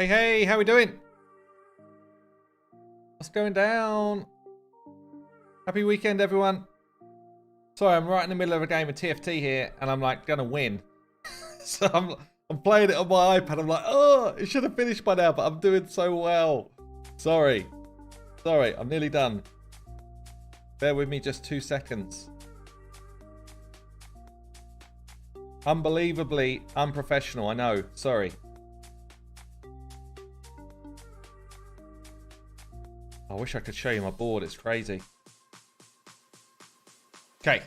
Hey, hey, how we doing? What's going down? Happy weekend, everyone. Sorry, I'm right in the middle of a game of TFT here, and I'm like gonna win. So I'm playing it on my iPad. I'm like, oh, it should have finished by now, but I'm doing so well. Sorry, I'm nearly done. Bear with me just 2 seconds. Unbelievably unprofessional, I know. Sorry. I wish I could show you my board. It's crazy. Okay.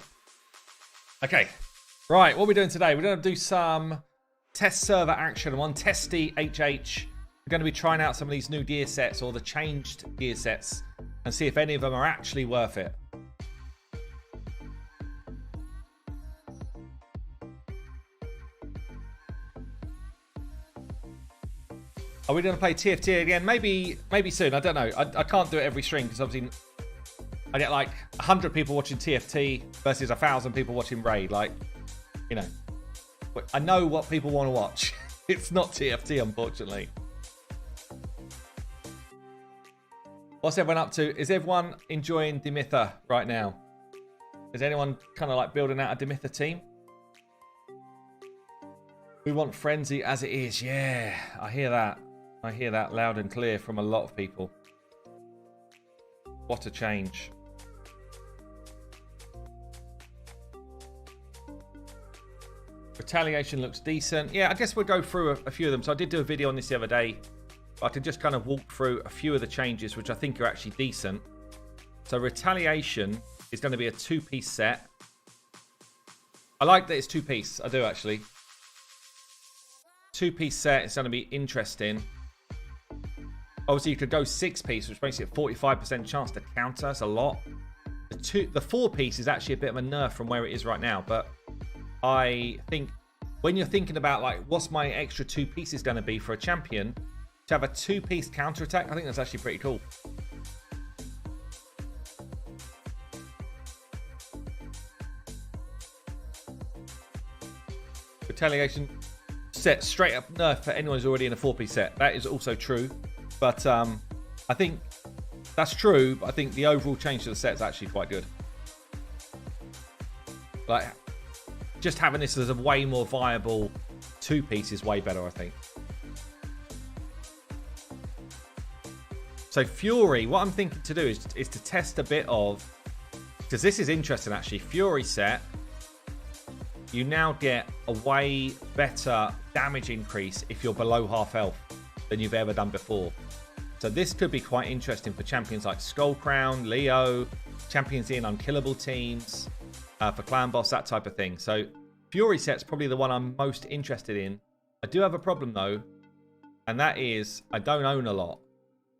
Right, what are we doing today? We're going to do some test server action on Testy HH. We're going to be trying out some of these new gear sets or the changed gear sets and see if any of them are actually worth it. Are we going to play TFT again? Maybe soon. I don't know. I can't do it every stream because obviously I get like 100 people watching TFT versus 1,000 people watching Raid. Like, you know, I know what people want to watch. It's not TFT, unfortunately. What's everyone up to? Is everyone enjoying Dimitha right now? Is anyone kind of like building out a Dimitha team? We want Frenzy as it is. Yeah, I hear that. I hear that loud and clear from a lot of people. What a change. Retaliation looks decent. Yeah, I guess we'll go through a few of them. So I did do a video on this the other day. But I can just kind of walk through a few of the changes, which I think are actually decent. So Retaliation is going to be a 2-piece set. I like that it's 2-piece. I do, actually. 2-piece set. It's going to be interesting. Obviously, you could go 6-piece, which makes it a 45% chance to counter. That's a lot. The 4-piece is actually a bit of a nerf from where it is right now. But I think when you're thinking about, like, what's my extra 2 pieces going to be for a champion, to have a 2-piece counter attack, I think that's actually pretty cool. Retaliation set straight up nerf for anyone who's already in a 4-piece set. That is also true. But I think that's true, but I think the overall change to the set is actually quite good. Like, just having this as a way more viable 2-piece is way better, I think. So Fury, what I'm thinking to do is to test a bit of, because this is interesting actually, Fury set, you now get a way better damage increase if you're below half health than you've ever done before. So this could be quite interesting for champions like Skullcrown, Leo, champions in unkillable teams, for clan boss, that type of thing. So Fury set's probably the one I'm most interested in. I do have a problem though, and that is I don't own a lot.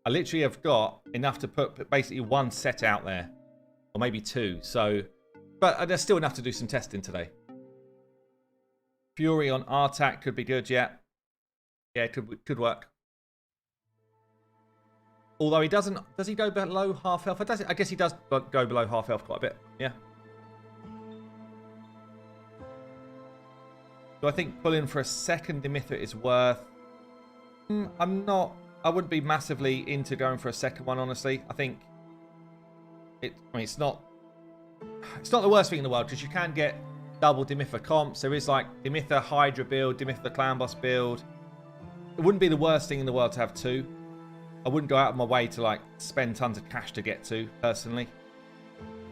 I literally have got enough to put basically 1 set out there, or maybe 2. So, but there's still enough to do some testing today. Fury on Artak could be good, yeah. Yeah, it could work. Although he doesn't, does he go below half health? I guess he does go below half health quite a bit, yeah. Do I think pulling for a second Dimitha is worth? I wouldn't be massively into going for a second one, honestly. I think it's not the worst thing in the world because you can get double Dimitha comps. There is like Dimitha Hydra build, Dimitha Clan Boss build. It wouldn't be the worst thing in the world to have 2. I wouldn't go out of my way to like spend tons of cash to get 2, personally.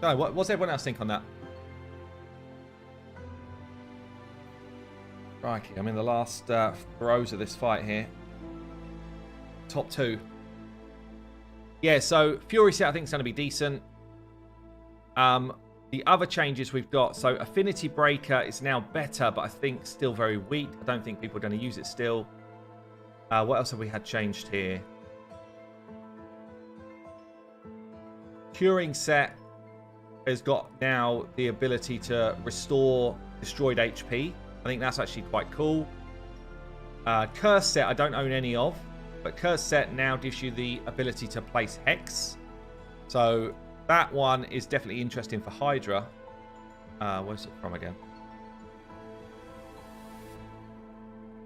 No, what's everyone else think on that? Crikey, I'm in the last throes of this fight here. Top 2. Yeah, so Fury set I think is going to be decent. The other changes we've got, so Affinity Breaker is now better, but I think still very weak. I don't think people are going to use it still. What else have we had changed here? Curing set has got now the ability to restore destroyed HP. I think that's actually quite cool. Curse set I don't own any of, but Curse set now gives you the ability to place Hex. So that one is definitely interesting for Hydra. Where's it from again?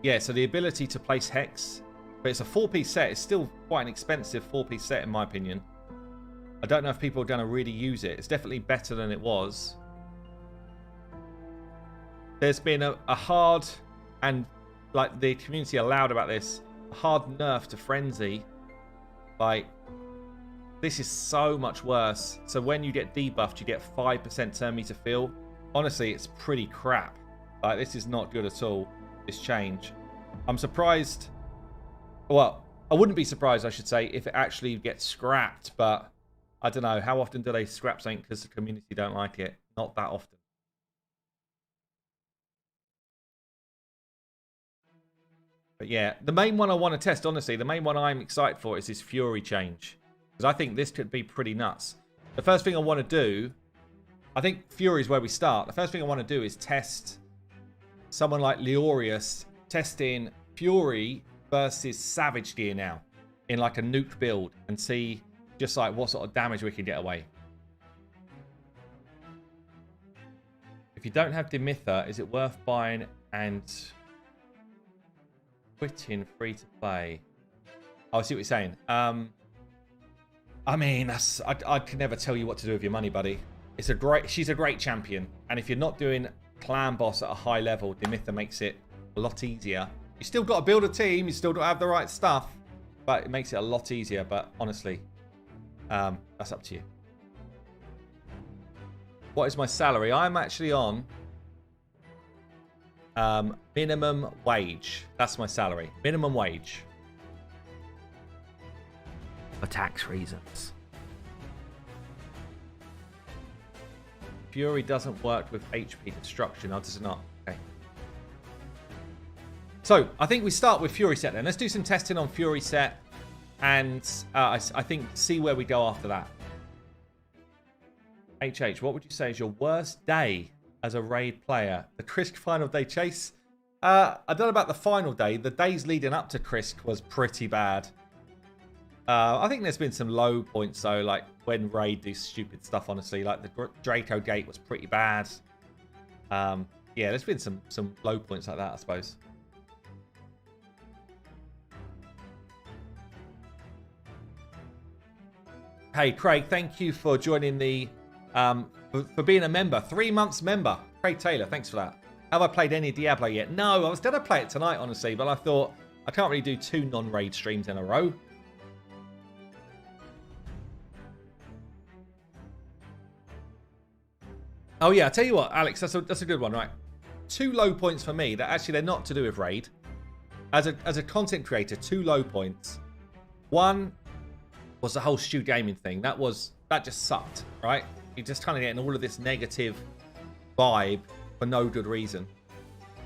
Yeah, so the ability to place Hex But it's a 4-piece set. It's still quite an expensive 4-piece set, in my opinion. I don't know if people are going to really use it. It's definitely better than it was. There's been a hard, and like the community are loud about this, a hard nerf to Frenzy. Like, this is so much worse. So when you get debuffed, you get 5% turn meter feel. Honestly, it's pretty crap. Like, this is not good at all, this change. I'm surprised. Well, I wouldn't be surprised, I should say, if it actually gets scrapped. But I don't know. How often do they scrap something because the community don't like it? Not that often. But yeah, the main one I want to test, honestly, the main one I'm excited for is this Fury change. Because I think this could be pretty nuts. The first thing I want to do, I think Fury is where we start. The first thing I want to do is test someone like Leorius, testing Fury versus Savage Gear now in like a nuke build and see just like what sort of damage we can get away. If you don't have Demither, is it worth buying and quitting free to play? Oh, I see what you're saying. I mean, I can never tell you what to do with your money, buddy. She's a great champion, and if you're not doing clan boss at a high level, Demither makes it a lot easier. You still got to build a team, you still got to have the right stuff, but it makes it a lot easier. But honestly, that's up to you. What is my salary? I'm actually on minimum wage. That's my salary. Minimum wage. For tax reasons. Fury doesn't work with HP destruction. Oh, does it not? Okay. So, I think we start with Fury set then. Let's do some testing on Fury set. And I think see where we go after that. HH, what would you say is your worst day as a raid player? The Krisk final day chase? I don't know about the final day. The days leading up to Krisk was pretty bad. I think there's been some low points though, like when raid do stupid stuff, honestly. Like the Draco Gate was pretty bad. Yeah, there's been some low points like that, I suppose. Hey, Craig, thank you for joining the... for being a member. 3 months member. Craig Taylor, thanks for that. Have I played any Diablo yet? No, I was going to play it tonight, honestly, but I thought I can't really do 2 non-raid streams in a row. Oh, yeah, I'll tell you what, Alex, that's a good one, right? 2 low points for me that actually they're not to do with raid. As a content creator, 2 low points. One was the whole Stu Gaming thing. That just sucked, right? You're just kind of getting all of this negative vibe for no good reason.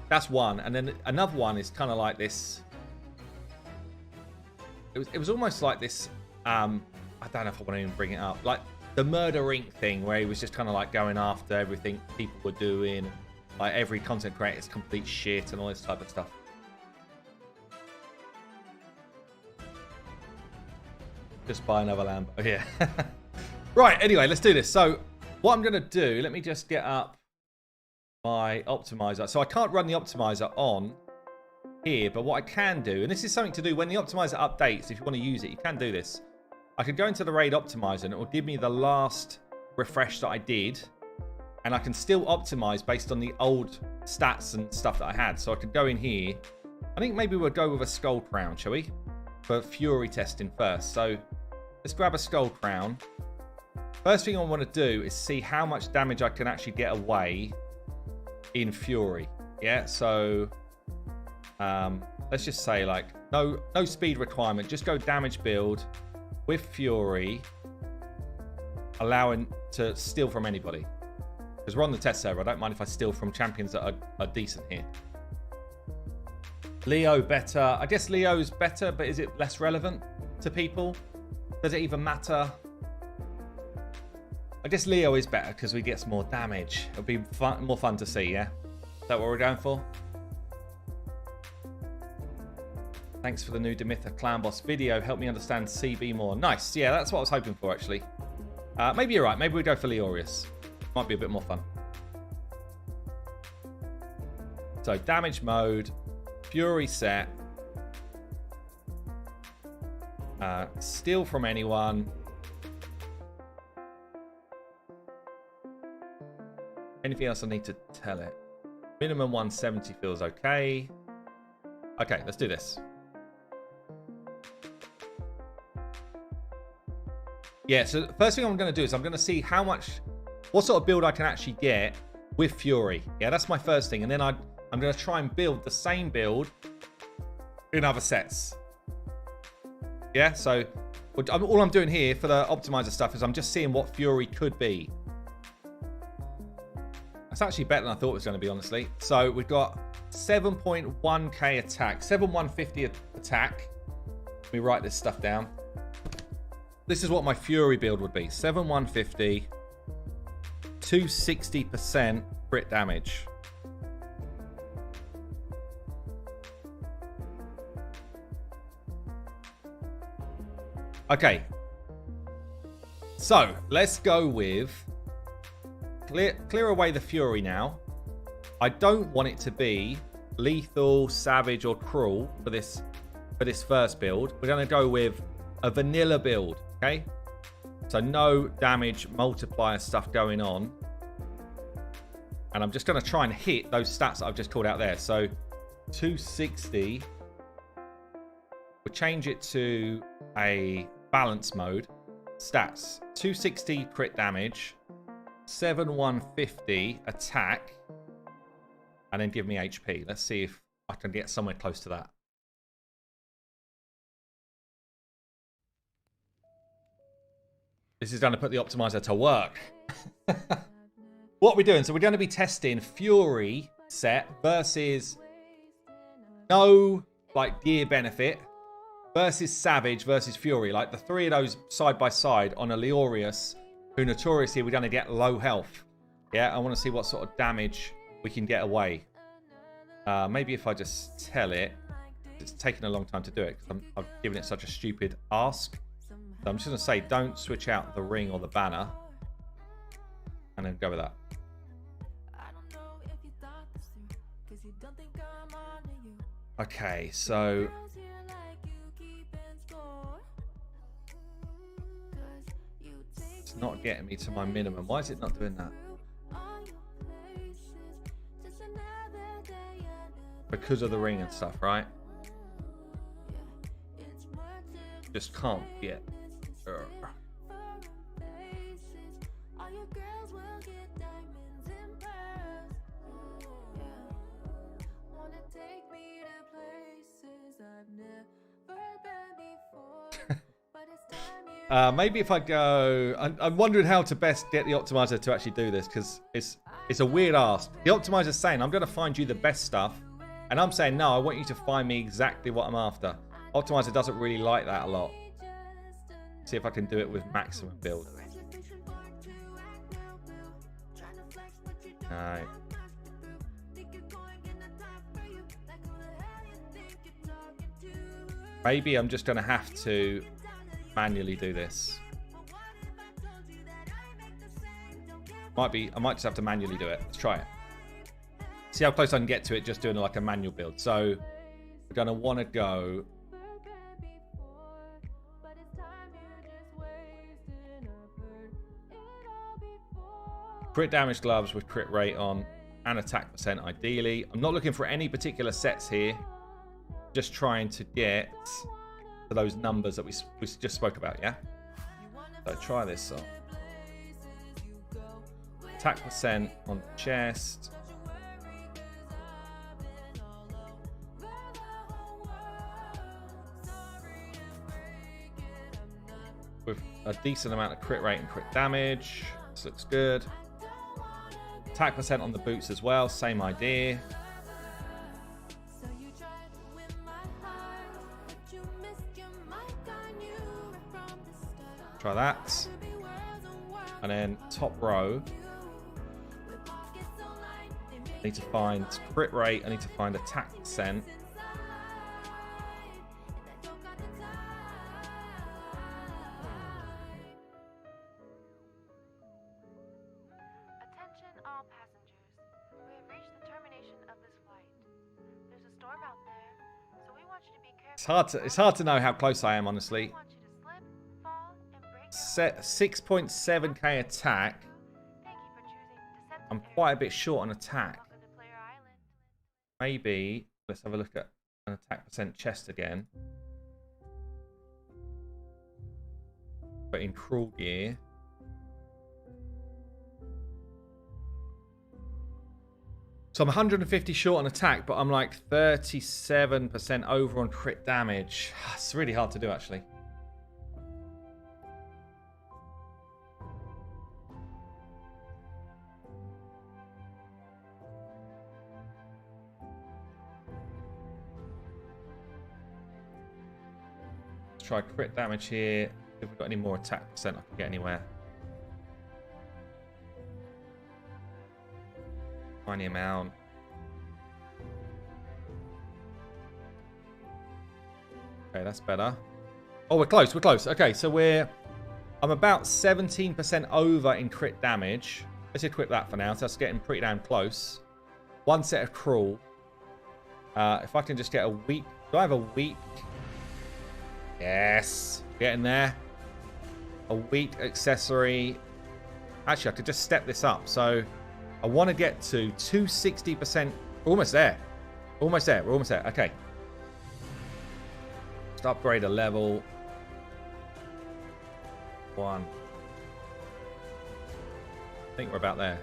That's one. And then another one is kind of like this. It was almost like this. I don't know if I want to even bring it up. Like the Murder Inc. thing where he was just kind of like going after everything people were doing. Like every content creator is complete shit and all this type of stuff. Just buy another Lambo. Yeah. Right, anyway, let's do this. So what I'm going to do, let me just get up my optimizer. So I can't run the optimizer on here, but what I can do, and this is something to do when the optimizer updates, if you want to use it, you can do this. I could go into the raid optimizer and it will give me the last refresh that I did, and I can still optimize based on the old stats and stuff that I had. So I could go in here. I think maybe we'll go with a skull crown, shall we? For Fury testing first. So let's grab a skull crown. First thing I want to do is see how much damage I can actually get away in Fury. Yeah, so let's just say like no speed requirement. Just go damage build with Fury, allowing to steal from anybody. Because we're on the test server. I don't mind if I steal from champions that are decent here. Leo better. I guess Leo's better, but is it less relevant to people? Does it even matter? I guess Leo is better because we get some more damage. It'll be more fun to see, yeah? Is that what we're going for? Thanks for the new Demither Clan Boss video. Help me understand CB more. Nice. Yeah, that's what I was hoping for, actually. Maybe you're right. Maybe we go for Leorius. Might be a bit more fun. So, damage mode. Fury set. Steal from anyone. Anything else I need to tell it? Minimum 170 feels okay. Okay, let's do this. Yeah, so the first thing I'm going to do is I'm going to see what sort of build I can actually get with Fury. Yeah, that's my first thing. And then I'm going to try and build the same build in other sets. Yeah, so all I'm doing here for the optimizer stuff is I'm just seeing what Fury could be. That's actually better than I thought it was going to be, honestly. So we've got 7.1k attack, 7150 attack. Let me write this stuff down. This is what my Fury build would be. 7150, 260% crit damage. Okay. So let's go with clear away the Fury now. I don't want it to be lethal, savage, or cruel for this first build. We're going to go with a vanilla build, okay? So no damage multiplier stuff going on. And I'm just going to try and hit those stats that I've just called out there. So 260. We'll change it to a balance mode. Stats. 260 crit damage. 7150 attack. And then give me HP. Let's see if I can get somewhere close to that. This is going to put the optimizer to work. What are we doing? So we're going to be testing Fury set versus no like gear benefit versus Savage versus Fury. Like the three of those side by side on a Leorius, who notoriously we're going to get low health. Yeah, I want to see what sort of damage we can get away. Maybe if I just tell it. It's taking a long time to do it because I've given it such a stupid ask. So I'm just going to say don't switch out the ring or the banner. And then go with that. Okay, so it's not getting me to my minimum. Why is it not doing that? Because of the ring and stuff, right? Just can't get. Maybe if I go... I'm wondering how to best get the optimizer to actually do this, because it's a weird ask. The optimizer's saying, I'm going to find you the best stuff, and I'm saying, no, I want you to find me exactly what I'm after. Optimizer doesn't really like that a lot. See if I can do it with maximum build. No. Maybe I'm just going to have to manually do this. I might just have to manually do it. Let's try it. See how close I can get to it just doing like a manual build. So we're going to want to go... crit damage gloves with crit rate on and attack percent ideally. I'm not looking for any particular sets here. Just trying to get to those numbers that we just spoke about, yeah? So try this on. Attack percent on the chest. With a decent amount of crit rate and crit damage. This looks good. Attack percent on the boots as well, same idea. Try that. And then top row. I need to find crit rate, I need to find attack percent. It's hard to know how close I am, honestly. 6.7k attack. I'm quite a bit short on attack. Maybe let's have a look at an attack percent chest again. But in cruel gear. So I'm 150 short on attack, but I'm like 37% over on crit damage. It's really hard to do, actually. Let's try crit damage here. If we've got any more attack percent, I can get anywhere. Tiny amount. Okay, that's better. Oh, we're close. We're close. Okay, so I'm about 17% over in crit damage. Let's equip that for now. So that's getting pretty damn close. One set of cruel. If I can just get a weak. Do I have a weak? Yes. Getting there. A weak accessory. Actually, I could just step this up. So I want to get to 260%. We're almost there. Almost there. We're almost there. Okay. Just upgrade a level. 1. I think we're about there.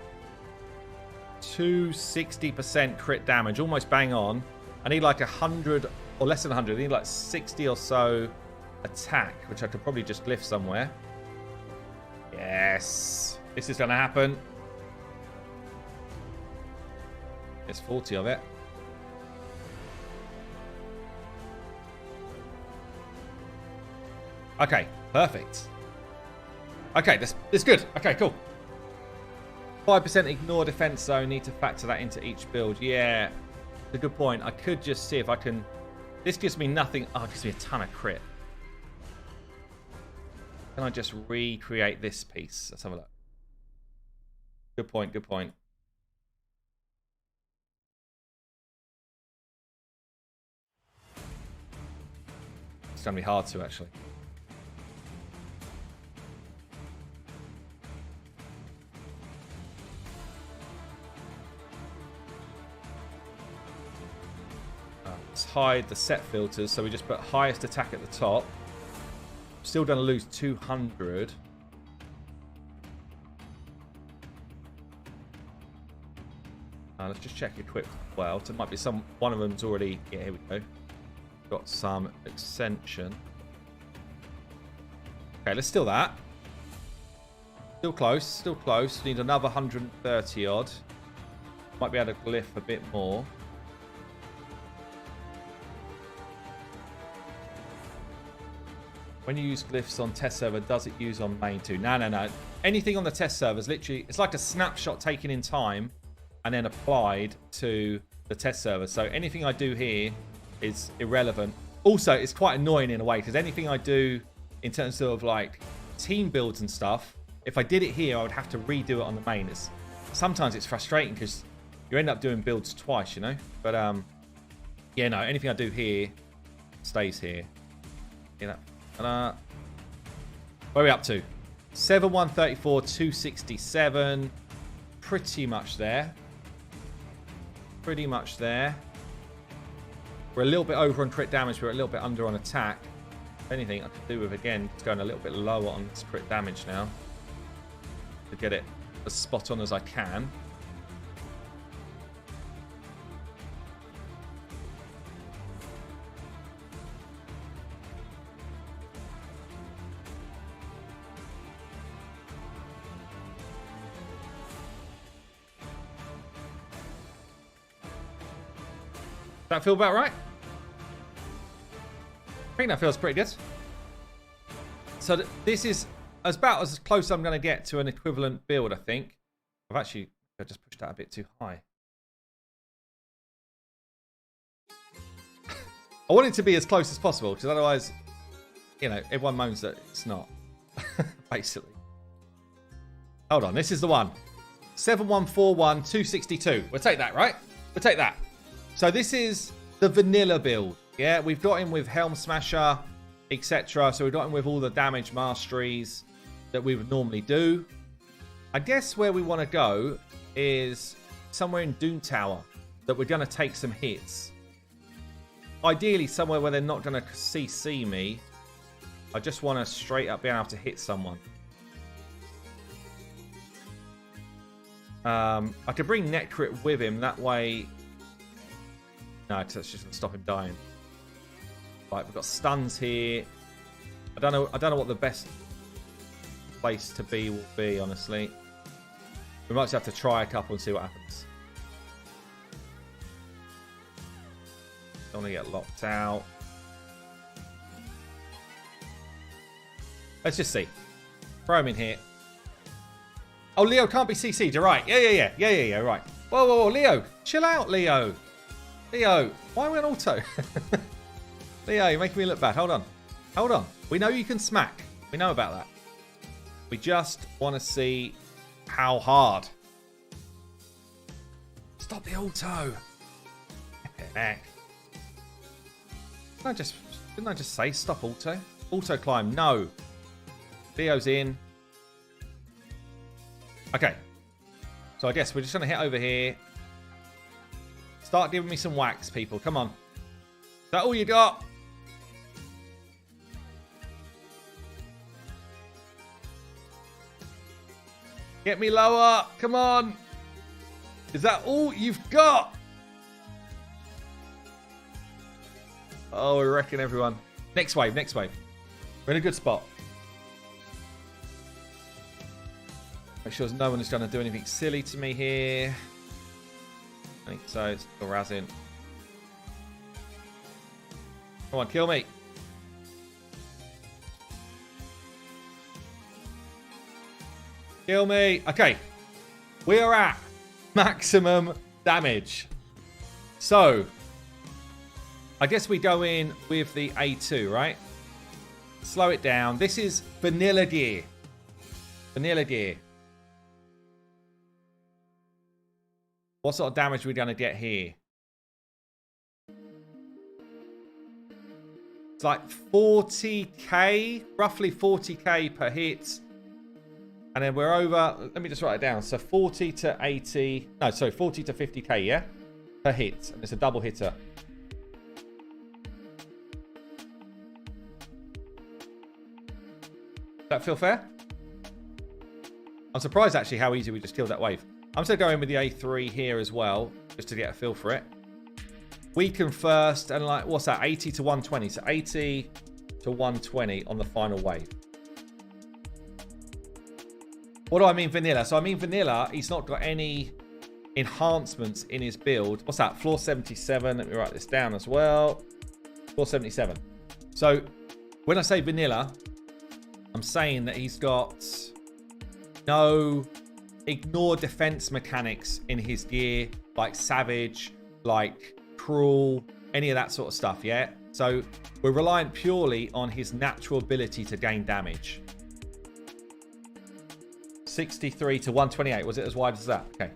260% crit damage. Almost bang on. I need like 100 or less than 100. I need like 60 or so attack, which I could probably just glyph somewhere. Yes. This is going to happen. There's 40 of it. Okay, perfect. Okay, this good. Okay, cool. 5% ignore defense zone. Need to factor that into each build. Yeah, it's a good point. I could just see if I can... This gives me nothing. Oh, it gives me a ton of crit. Can I just recreate this piece? Let's have a look. Good point, good point. It's going to be hard to, actually. Let's hide the set filters, so we just put highest attack at the top. Still going to lose 200. Let's just check equipped as well. So it might be one of them's already... Yeah, here we go. Got some ascension. Okay, let's steal that. Still close, still close. Need another 130 odd. Might be able to glyph a bit more. When you use glyphs on test server, does it use on main too? No, no, no. Anything on the test server is literally... It's like a snapshot taken in time and then applied to the test server. So anything I do here is irrelevant. Also, it's quite annoying in a way because anything I do in terms of like team builds and stuff, if I did it here, I would have to redo it on the main. Sometimes it's frustrating because you end up doing builds twice, you know? But yeah, no, anything I do here stays here. You know? Where are we up to? 7134, 267. Pretty much there. Pretty much there. We're a little bit over on crit damage. We're a little bit under on attack. If anything, I could do with, again, just going a little bit lower on this crit damage now. To get it as spot on as I can. That feel about right? I think that feels pretty good. So this is about as close as I'm going to get to an equivalent build, I think. I just pushed that a bit too high. I want it to be as close as possible, because otherwise, you know, everyone moans that it's not. Basically. Hold on, this is the one. 7141, 262. We'll take that, right? We'll take that. So this is the vanilla build. Yeah, we've got him with Helm Smasher, etc. So we've got him with all the damage masteries. that we would normally do. I guess where we want to go is somewhere in Doom Tower that we're going to take some hits. Ideally, somewhere where they're not going to CC me. I just want to straight up be able to hit someone. I could bring Necrit with him. That way... No, it's just going to stop him dying. Right, we've got stuns here. I don't know what the best place to be will be, honestly. We might just have to try a couple and see what happens. Don't want to get locked out. Let's just see. Throw him in here. Oh, Leo can't be CC'd. You're right. Yeah, right. Whoa, Leo. Chill out, Leo. Leo, why are we on auto? Leo, you're making me look bad. Hold on. We know you can smack. We know about that. We just want to see how hard. Stop the auto. Didn't I just say stop auto? Auto climb, no. Leo's in. Okay. So I guess we're just going to hit over here. Start giving me some whacks, people. Come on. Is that all you got? Get me lower. Come on. Is that all you've got? Oh, we're wrecking everyone. Next wave. We're in a good spot. Make sure no one is going to do anything silly to me here. I think so. It's still razzing. Come on, kill me. Kill me. Okay. We are at maximum damage. So, I guess we go in with the A2, right? Slow it down. This is vanilla gear. Vanilla gear. What sort of damage are we going to get here? It's like 40k, roughly 40k per hit. And then we're over, let me just write it down. So 40 to 80, no, sorry, 40 to 50k, yeah? Per hit. And it's a double hitter. Does that feel fair? I'm surprised actually how easy we just killed that wave. I'm still going with the A3 here as well, just to get a feel for it. Weaken first, and like, what's that? 80 to 120. So 80 to 120 on the final wave. What do I mean vanilla? So I mean vanilla, he's not got any enhancements in his build. What's that? Floor 77. Let me write this down as well. Floor 77. So when I say vanilla, I'm saying that he's got no ignore defense mechanics in his gear, like Savage, like Cruel, any of that sort of stuff, yeah? So we're reliant purely on his natural ability to gain damage. 63 to 128. Was it as wide as that? Okay.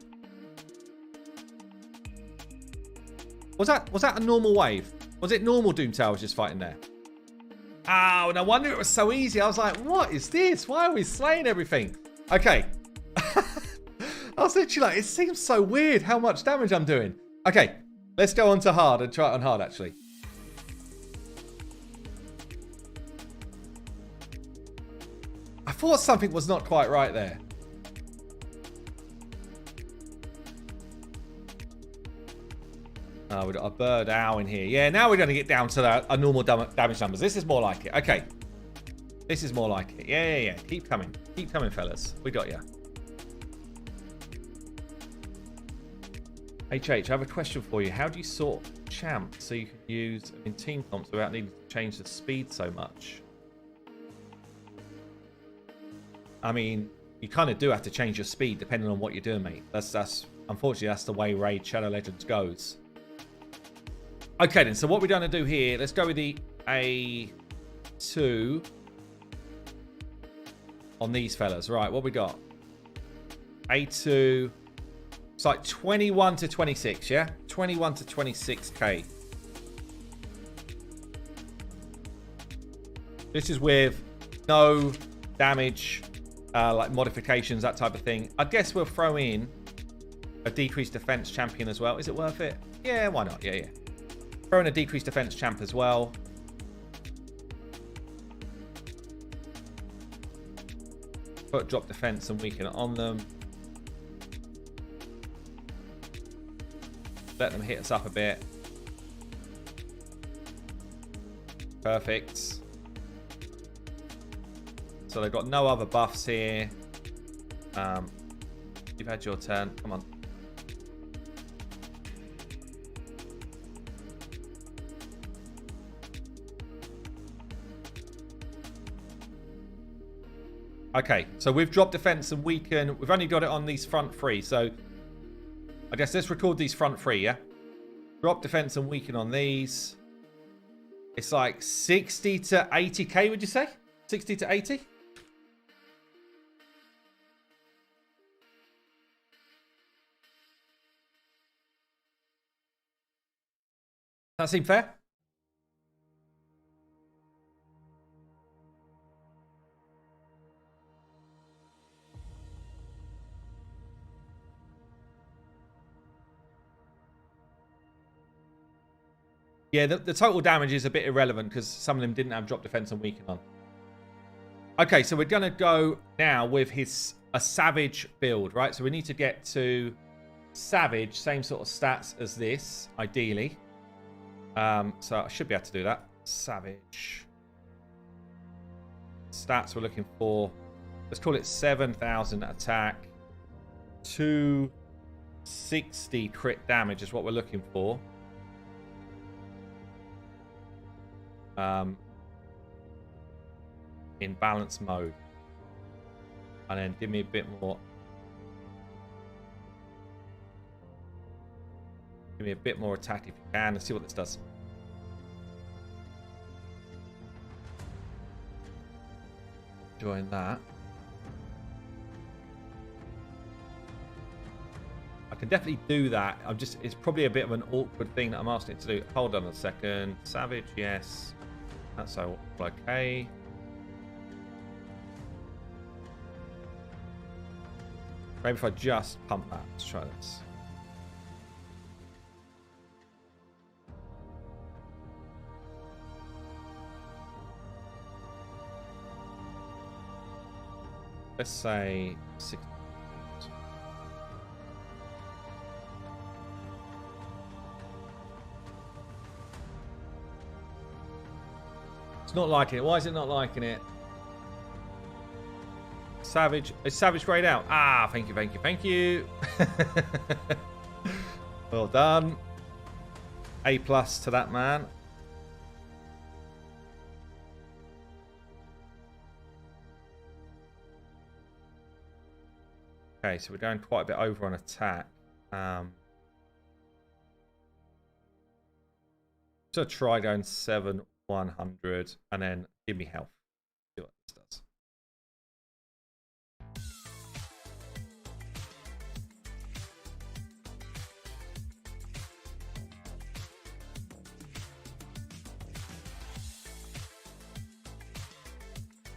Was that a normal wave? Was it normal Doom Towers just fighting there? Oh, no wonder it was so easy. I was like, what is this? Why are we slaying everything? Okay. I was literally like, it seems so weird how much damage I'm doing. Okay, let's go on to hard and try it on hard, actually. I thought something was not quite right there. Oh, we've got a bird owl in here. Yeah, now we're going to get down to a normal damage numbers. This is more like it. Okay. This is more like it. Yeah. Keep coming. Keep coming, fellas. We got you. HH, I have a question for you. How do you sort champ so you can use in team comps without needing to change the speed so much? I mean, you kind of do have to change your speed depending on what you're doing, mate. That's unfortunately, that's the way Raid Shadow Legends goes. Okay, then. So what we're going to do here, let's go with the A2 on these fellas. Right, what we got? A2... It's like 21 to 26, yeah? 21 to 26k. This is with no damage like modifications, that type of thing. I guess we'll throw in a decreased defense champion as well. Is it worth it? Yeah, why not? Yeah. Throw in a decreased defense champ as well. Put drop defense and weaken it on them. Let them hit us up a bit. Perfect. So they've got no other buffs here. You've had your turn. Come on. Okay, so we've dropped defense and weaken. We've only got it on these front three, so I guess let's record these front three, yeah? Drop defense and weaken on these. It's like 60 to 80k, would you say? 60 to 80? That seem fair? Yeah, the total damage is a bit irrelevant because some of them didn't have drop defense and weaken on. Okay, so we're going to go now with a savage build, right? So we need to get to savage, same sort of stats as this, ideally. So I should be able to do that. Savage. Stats we're looking for. Let's call it 7,000 attack. 260 crit damage is what we're looking for. In balance mode. And then give me a bit more. Give me a bit more attack if you can. Let's see what this does. Join that. I can definitely do that. It's probably a bit of an awkward thing that I'm asking it to do. Hold on a second. Savage, yes. That's all okay. Maybe if I just pump that. Let's try this. Let's say 6. It's not liking it. Why is it not liking it? Savage. Is Savage grayed out? Ah, thank you, thank you, thank you. Well done. A+ to that man. Okay, so we're going quite a bit over on attack. So try going 7,100 and then give me health. See what this does.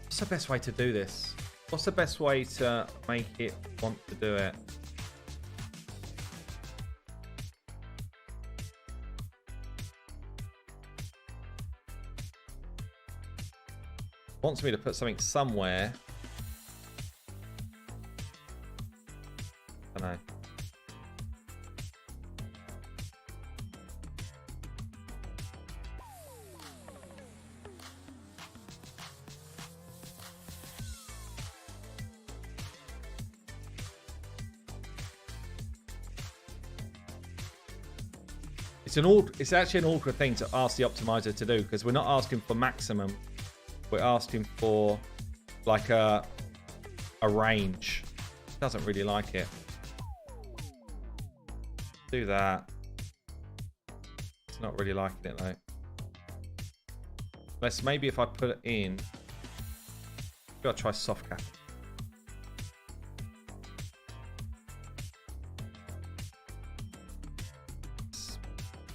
What's the best way to do this? What's the best way to make it want to do it? Wants me to put something somewhere. I don't know. It's actually an awkward thing to ask the optimizer to do because we're not asking for maximum. We're asking for like a range. It doesn't really like it. Do that. It's not really liking it though. Maybe if I put it in. Gotta try soft cap.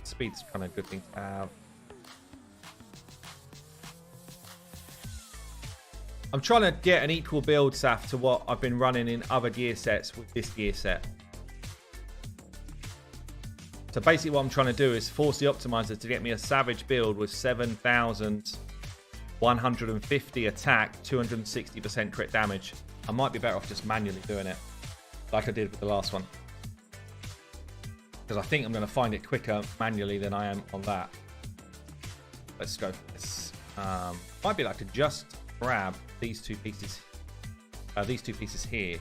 Speed's kind of a good thing to have. I'm trying to get an equal build, Saf, to what I've been running in other gear sets with this gear set. So basically what I'm trying to do is force the optimizer to get me a savage build with 7,150 attack, 260% crit damage. I might be better off just manually doing it, like I did with the last one. Because I think I'm going to find it quicker manually than I am on that. Let's go for this. Might be like to just grab these two pieces here.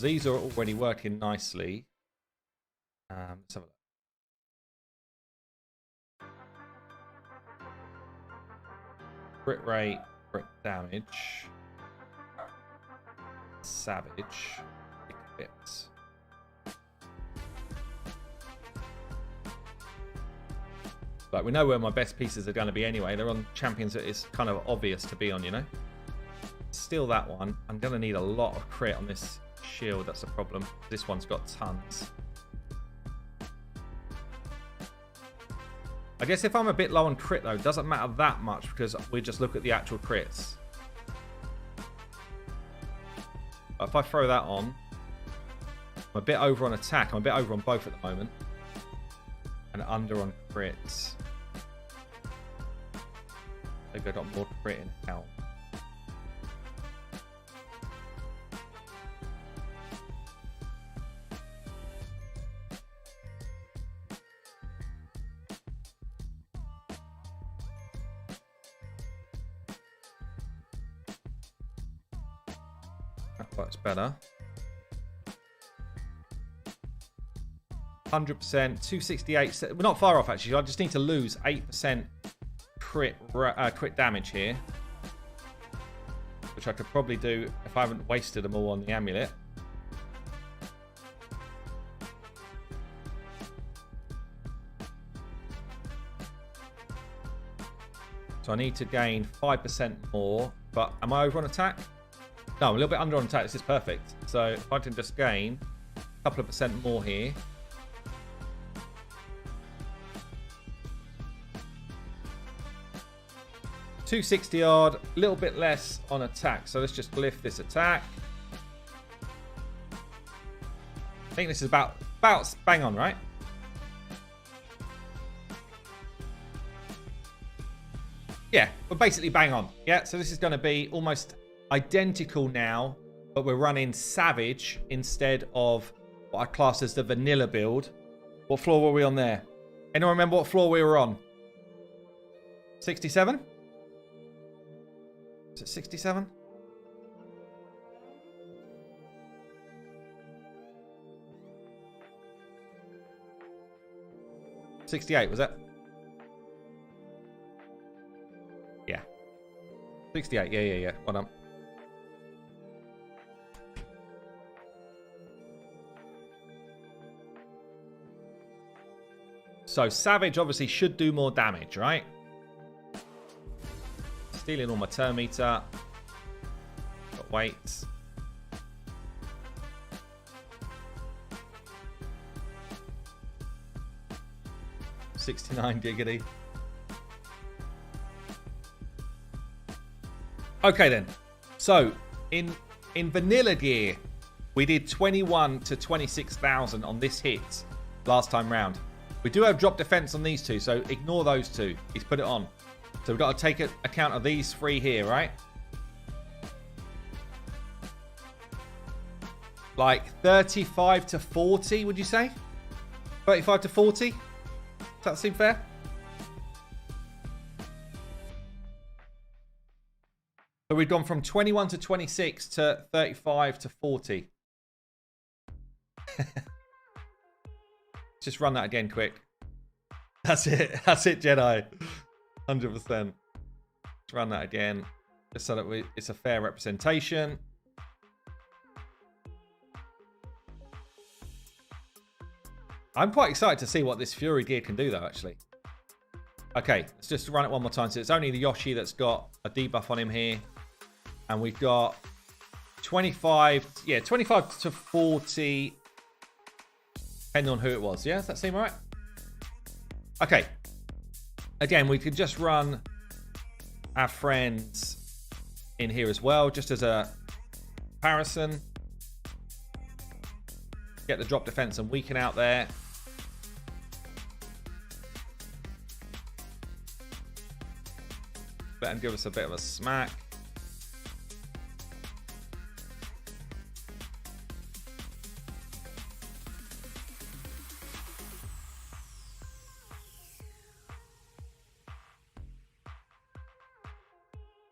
These are already working nicely. Let's have a look. Crit rate, crit damage, savage, equipped. Like, we know where my best pieces are going to be anyway. They're on champions that it's kind of obvious to be on, you know. Steal that one. I'm going to need a lot of crit on this shield. That's a problem. This one's got tons. I guess if I'm a bit low on crit, though, it doesn't matter that much because we just look at the actual crits. But if I throw that on, I'm a bit over on attack. I'm a bit over on both at the moment. And under on crits. I think I got more crit in health. That works better. 100%, 268. We're not far off actually. I just need to lose 8% crit damage here, which I could probably do if I haven't wasted them all on the amulet. So I need to gain 5% more. But am I over on attack? No, I'm a little bit under on attack. This is perfect. So if I can just gain a couple of percent more here. 260 odd, a little bit less on attack. So let's just lift this attack. I think this is about bang on, right? Yeah, we're basically bang on. Yeah, so this is going to be almost identical now, but we're running Savage instead of what I class as the vanilla build. What floor were we on there? Anyone remember what floor we were on? 67? Is it 67? $68, was that? Yeah. 68, yeah. Well done. So Savage obviously should do more damage, right? Stealing all my turn meter. Got weights. $69 giggity. Okay then. So in vanilla gear, we did 21 to 26,000 on this hit last time round. We do have drop defense on these two, so ignore those two. He's put it on. So we've got to take account of these three here, right? Like 35 to 40, would you say? 35 to 40? Does that seem fair? So we've gone from 21 to 26 to 35 to 40. Just run that again quick. That's it. That's it, Jedi. 100%. Let's run that again. Just so that it's a fair representation. I'm quite excited to see what this Fury gear can do, though, actually. Okay, let's just run it one more time. So it's only the Yoshi that's got a debuff on him here. And we've got 25 to 40, depending on who it was. Yeah, does that seem right? Okay. Again, we could just run our friends in here as well, just as a comparison. Get the drop defense and weaken out there. Let him give us a bit of a smack.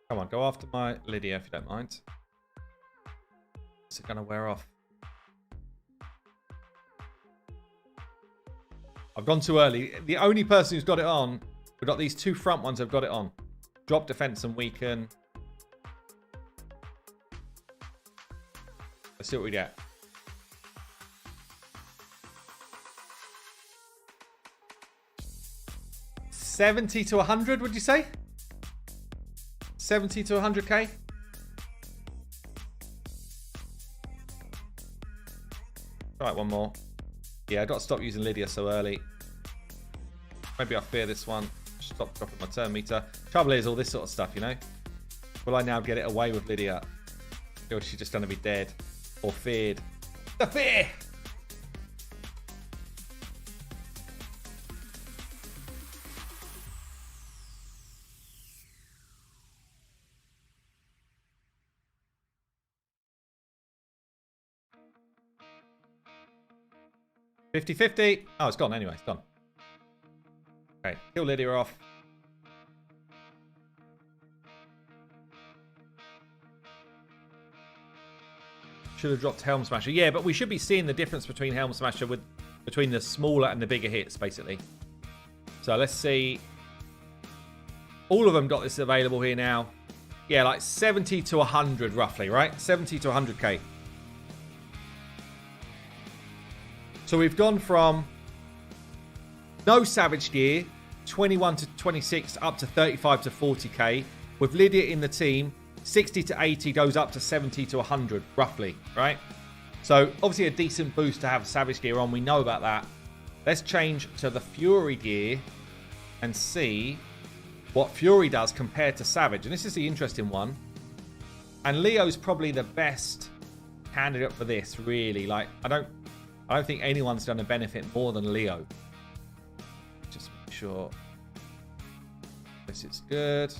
Come on, go after my Lydia if you don't mind. Is it going to wear off? I've gone too early. The only person who's got it on, we've got these two front ones have got it on. Drop defense and weaken. Let's see what we get. $70 to 100, would you say? 70 to 100k? All right, one more. Yeah, I got to stop using Lydia so early. Maybe I fear this one. Stop dropping my turn meter. Trouble is all this sort of stuff, you know. Will I now get it away with Lydia? Or is she just going to be dead? Or feared? The fear! $50-50. Oh, it's gone anyway. It's gone. Okay, kill Lydia off. Should have dropped Helm Smasher. Yeah, but we should be seeing the difference between Helm Smasher between the smaller and the bigger hits, basically. So let's see. All of them got this available here now. Yeah, like 70 to 100 roughly, right? 70 to 100k. So we've gone from no Savage gear, 21 to 26, up to 35 to 40k. With Lydia in the team, 60 to 80 goes up to 70 to 100, roughly, right? So obviously a decent boost to have Savage gear on. We know about that. Let's change to the Fury gear and see what Fury does compared to Savage. And this is the interesting one. And Leo's probably the best candidate for this, really. Like, I don't think anyone's going to benefit more than Leo. Just make sure this is good.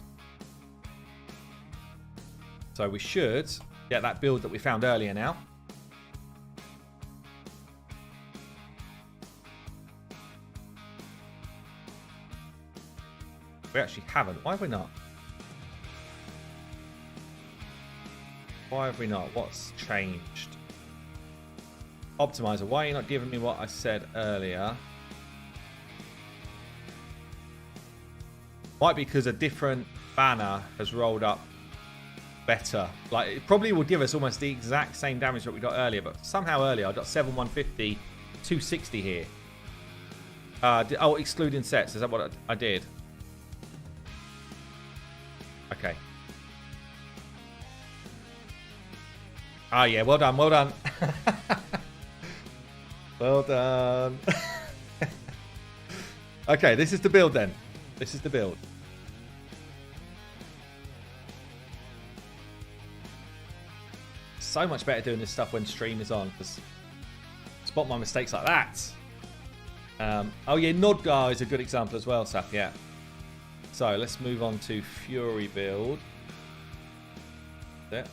So we should get that build that we found earlier now. We actually haven't. Why have we not? Why have we not? What's changed? Optimizer, why are you not giving me what I said earlier? Might be because a different banner has rolled up better. Like, it probably would give us almost the exact same damage that we got earlier, but somehow earlier I got 7150, 260 here. Oh, excluding sets. Is that what I did? Okay. Oh yeah, well done, well done. Well done. Okay, this is the build then. This is the build. So much better doing this stuff when stream is on, because spot my mistakes like that. Oh yeah, Nodgar is a good example as well, Saf, yeah. So let's move on to Fury build. There.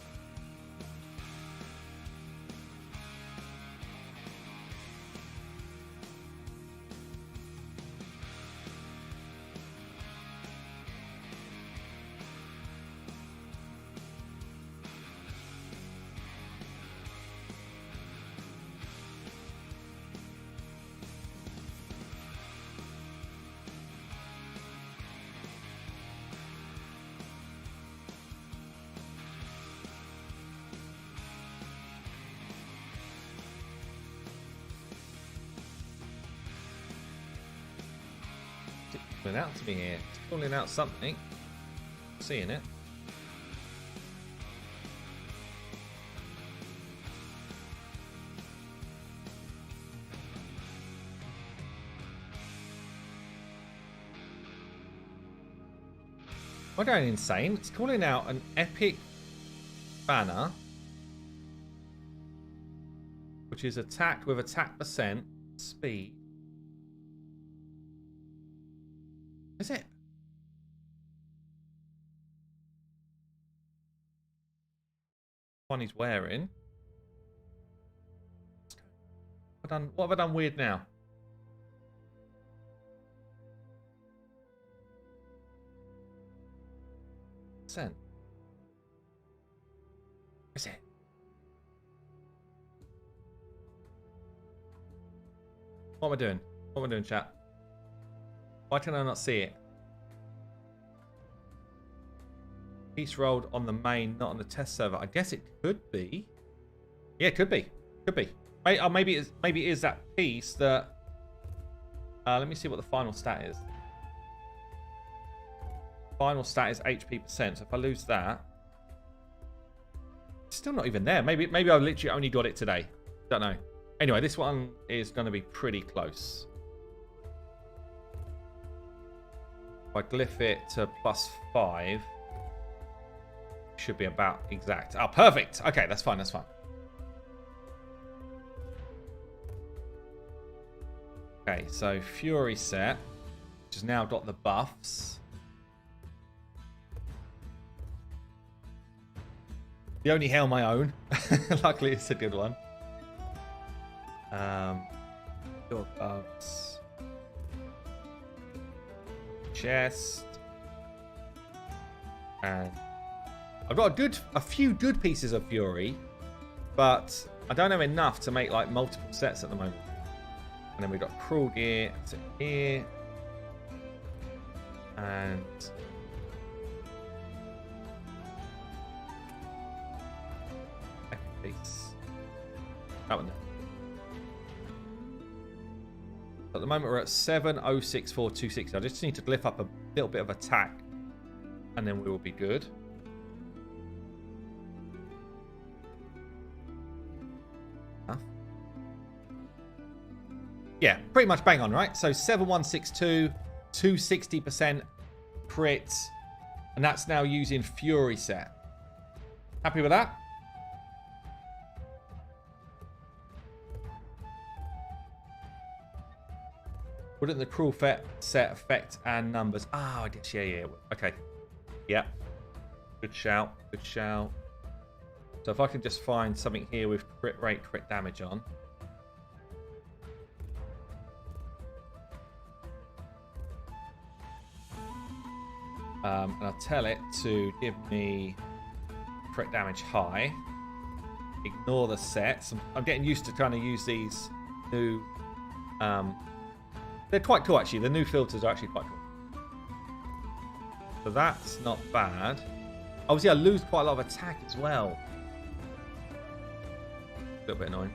Out to me here. It's calling out something. Seeing it. We're going insane. It's calling out an epic banner, which is attacked with attack percent speed. Is it? One he's wearing. What have I done weird now? Percent. Is it? What am I doing? What am I doing, chat? Why can I not see it? Piece rolled on the main, not on the test server. I guess it could be. Yeah, it could be. Could be. Maybe it is that piece that. Let me see what the final stat is. Final stat is HP percent. So if I lose that, it's still not even there. Maybe I literally only got it today. Don't know. Anyway, this one is going to be pretty close. If I glyph it to +5, should be about exact. Oh, perfect. Okay, that's fine. That's fine. Okay, so Fury set, which has now got the buffs. The only helm I own. Luckily, it's a good one. Your buffs. Chest. And I've got a few good pieces of Fury, but I don't have enough to make like multiple sets at the moment. And then we've got cruel gear to here. And piece. That one there. At the moment we're at 7064260. I just need to glyph up a little bit of attack and then we will be good. Yeah, pretty much bang on, right? So 7162, 260% crit, and that's now using Fury set. Happy with that? Wouldn't the cruel set affect our numbers? Oh, I guess, yeah. Okay. Yeah. Good shout. Good shout. So if I can just find something here with crit rate, crit damage on. And I'll tell it to give me crit damage high. Ignore the sets. I'm getting used to trying to use these new... they're quite cool, actually. The new filters are actually quite cool. So that's not bad. Obviously, I lose quite a lot of attack as well. A little bit annoying.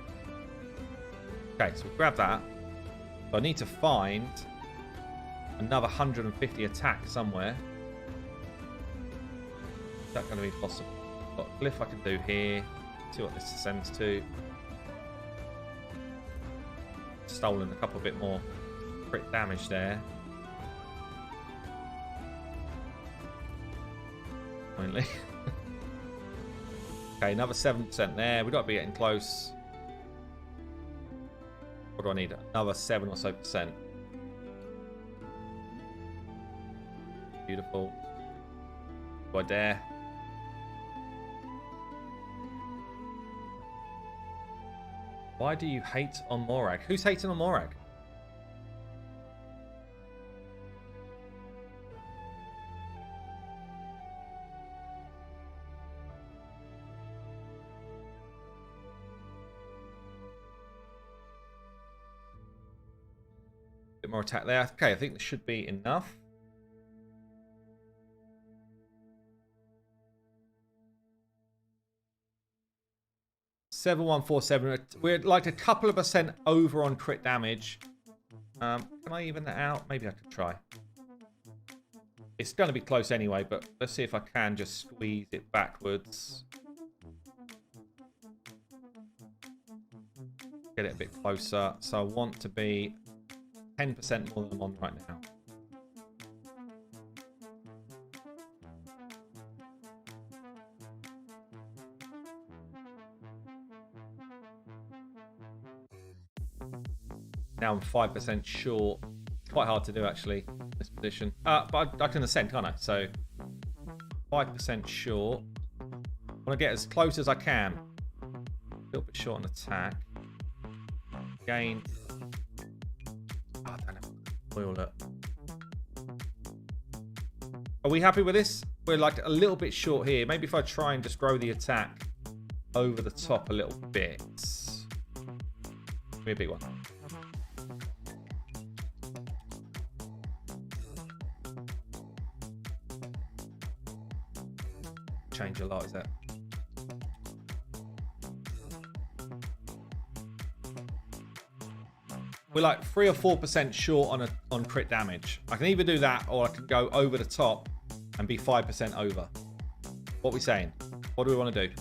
Okay, so we'll grab that. So I need to find another 150 attack somewhere. Is that going to be possible? Got a glyph I can do here. See what this ascends to. Stolen a couple bit more crit damage there. Finally. Okay, another 7% there. We've got to be getting close. What do I need? Another 7 or so percent. Beautiful. Do I dare? Why do you hate on Morag? Who's hating on Morag? Bit more attack there. Okay, I think this should be enough. Seven 147. We're like a couple of percent over on crit damage. Can I even that out? Maybe I could try. It's going to be close anyway, but let's see if I can just squeeze it backwards. Get it a bit closer. So I want to be 10% more than I'm on right now. Now I'm 5% short. It's quite hard to do, actually, this position. But I can ascend, can't I? So 5% short. I want to get as close as I can. A little bit short on attack. Gain. Oh, I don't know. Oil it. Are we happy with this? We're like a little bit short here. Maybe if I try and just grow the attack over the top a little bit. Give me a big one. Change a lot, is that? We're like 3 or 4% short on crit damage. I can either do that or I can go over the top and be 5% over. What are we saying? What do we want to do?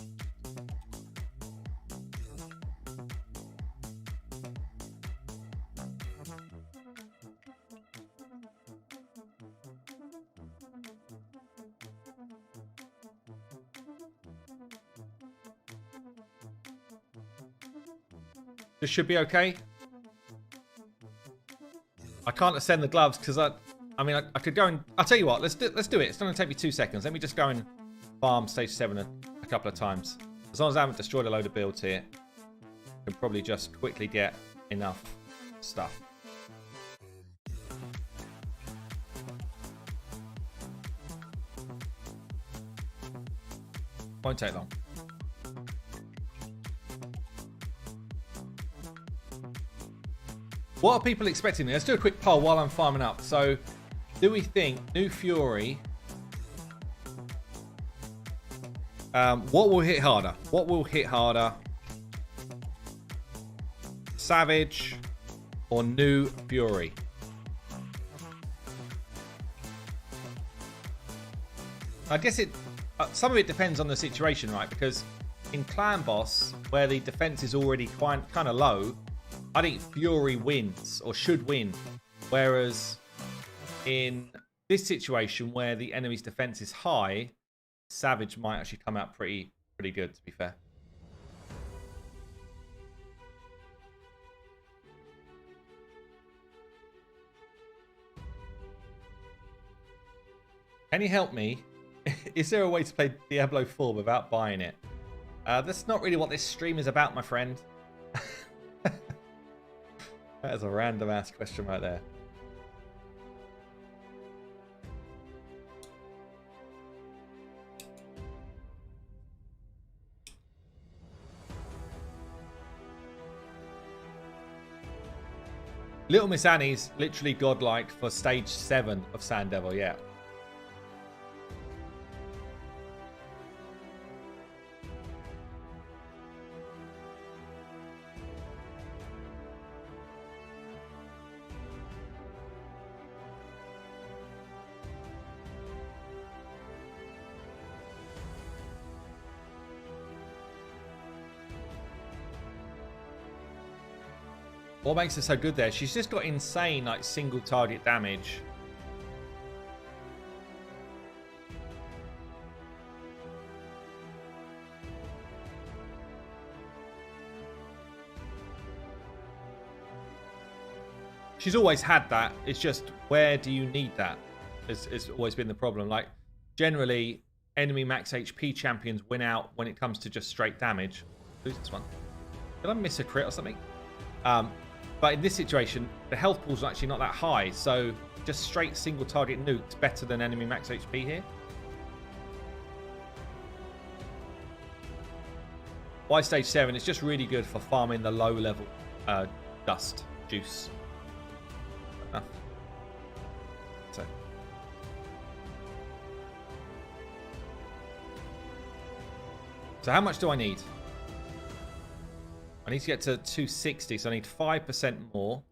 This should be okay. I can't ascend the gloves because I could go and I'll tell you what, let's do it. It's going to take me 2 seconds. Let me just go and farm stage 7 a couple of times. As long as I haven't destroyed a load of builds here, I can probably just quickly get enough stuff. Won't take long. What are people expecting? Let's do a quick poll while I'm farming up. So, do we think new Fury? What will hit harder? What will hit harder? Savage or new Fury? I guess some of it depends on the situation, right? Because in Clan Boss, where the defense is already kind of low, I think Fury wins or should win. Whereas in this situation where the enemy's defense is high, Savage might actually come out pretty good, to be fair. Can you help me? Is there a way to play Diablo 4 without buying it? That's not really what this stream is about, my friend. That is a random ass question right there. Little Miss Annie's literally godlike for stage 7 of Sand Devil, yeah. What makes her so good there? She's just got insane, like, single target damage. She's always had that. It's just, where do you need that? It's always been the problem. Like, generally, enemy max HP champions win out when it comes to just straight damage. Who's this one? Did I miss a crit or something? But in this situation, the health pool's actually not that high, so just straight single target nukes better than enemy max HP here. By stage 7, it's just really good for farming the low level dust juice. Enough. So how much do I need? I need to get to 260, so I need 5% more.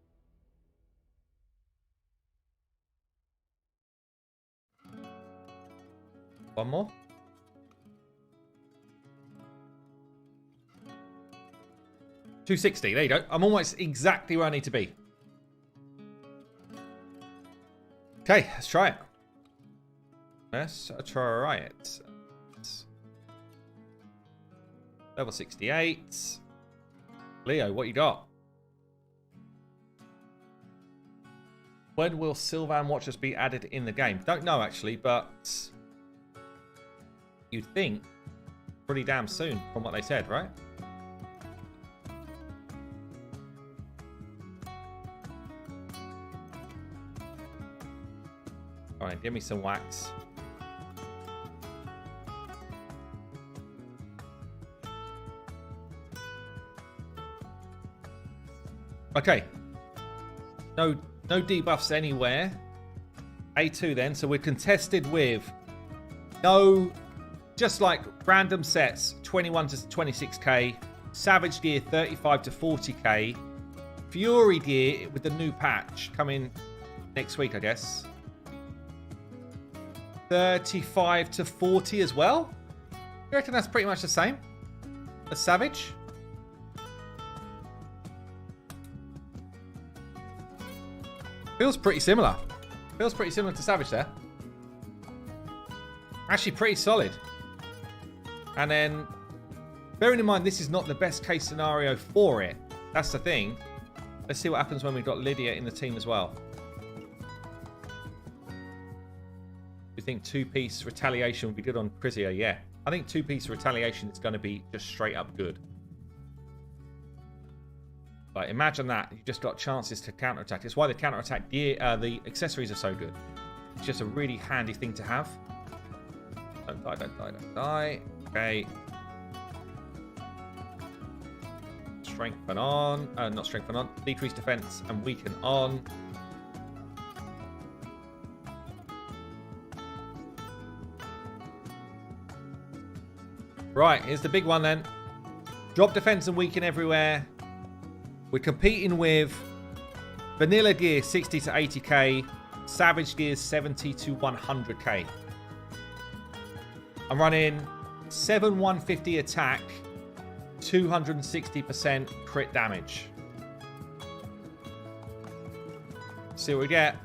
One more. $260. There you go. I'm almost exactly where I need to be. Okay, let's try it. Let's try it. Level 68. Leo, what you got? When will Sylvan Watchers be added in the game? Don't know, actually, but you'd think pretty damn soon from what they said, right? All right, give me some wax. Okay. No debuffs anywhere. A2 then. So we're contested with no, just like random sets, 21 to 26k. Savage gear, 35 to 40k. Fury gear with the new patch coming next week, I guess. 35 to 40 as well. You reckon that's pretty much the same as Savage? Feels pretty similar. Feels pretty similar to Savage there. Actually pretty solid. And then, bearing in mind this is not the best case scenario for it. That's the thing. Let's see what happens when we've got Lydia in the team as well. You think two-piece Retaliation would be good on Krizia? Yeah. I think two-piece Retaliation is going to be just straight up good. Like, imagine that. You just got chances to counterattack. It's why the counterattack gear, the accessories are so good. It's just a really handy thing to have. Don't die, don't die, don't die. Okay. Strengthen on. Not strengthen on. Decrease defense and weaken on. Right, here's the big one then. Drop defense and weaken everywhere. We're competing with vanilla gear 60 to 80k, savage gear 70 to 100k. I'm running 7150 attack, 260% crit damage. See what we get.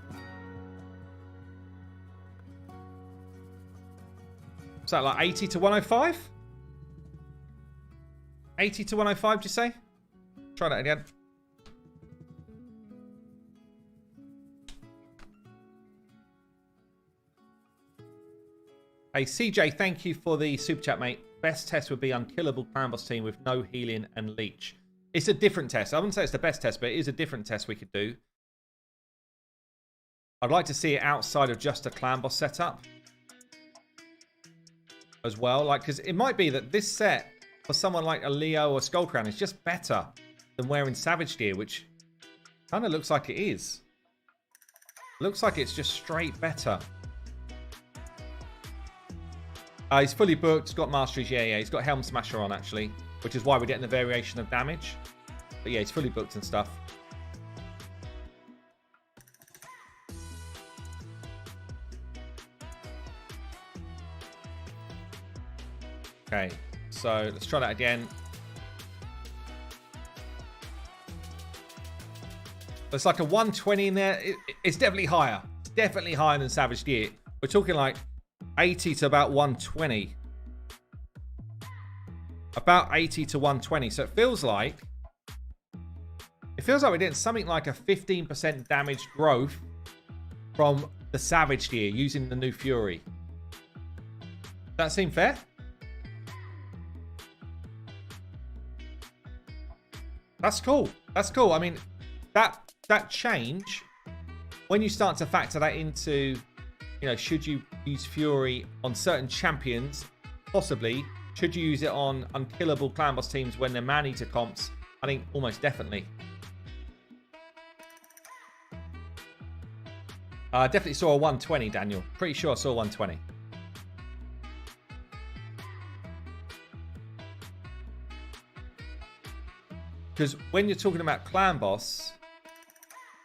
Is that like 80 to 105? 80 to 105, do you say? Try that again. Hey, CJ, thank you for the super chat, mate. Best test would be unkillable clan boss team with no healing and leech. It's a different test. I wouldn't say it's the best test, but it is a different test we could do. I'd like to see it outside of just a clan boss setup as well. Like, because it might be that this set for someone like a Leo or Skullcrown is just better than wearing Savage gear, which kind of looks like it is. Looks like it's just straight better. He's fully booked, got masteries, yeah. He's got Helm Smasher on, actually, which is why we're getting the variation of damage. But yeah, he's fully booked and stuff. Okay, so let's try that again. It's like a 120 in there. It's definitely higher. It's definitely higher than Savage gear. We're talking like 80 to about 120. About 80 to 120. So it feels like we're getting something like a 15% damage growth from the Savage gear using the new Fury. Does that seem fair? That's cool. That's cool. I mean, that change, when you start to factor that into, you know, should you use Fury on certain champions? Possibly. Should you use it on unkillable clan boss teams when they're man-eater comps? I think almost definitely. I definitely saw a 120, Daniel. Pretty sure I saw 120. Because when you're talking about clan boss,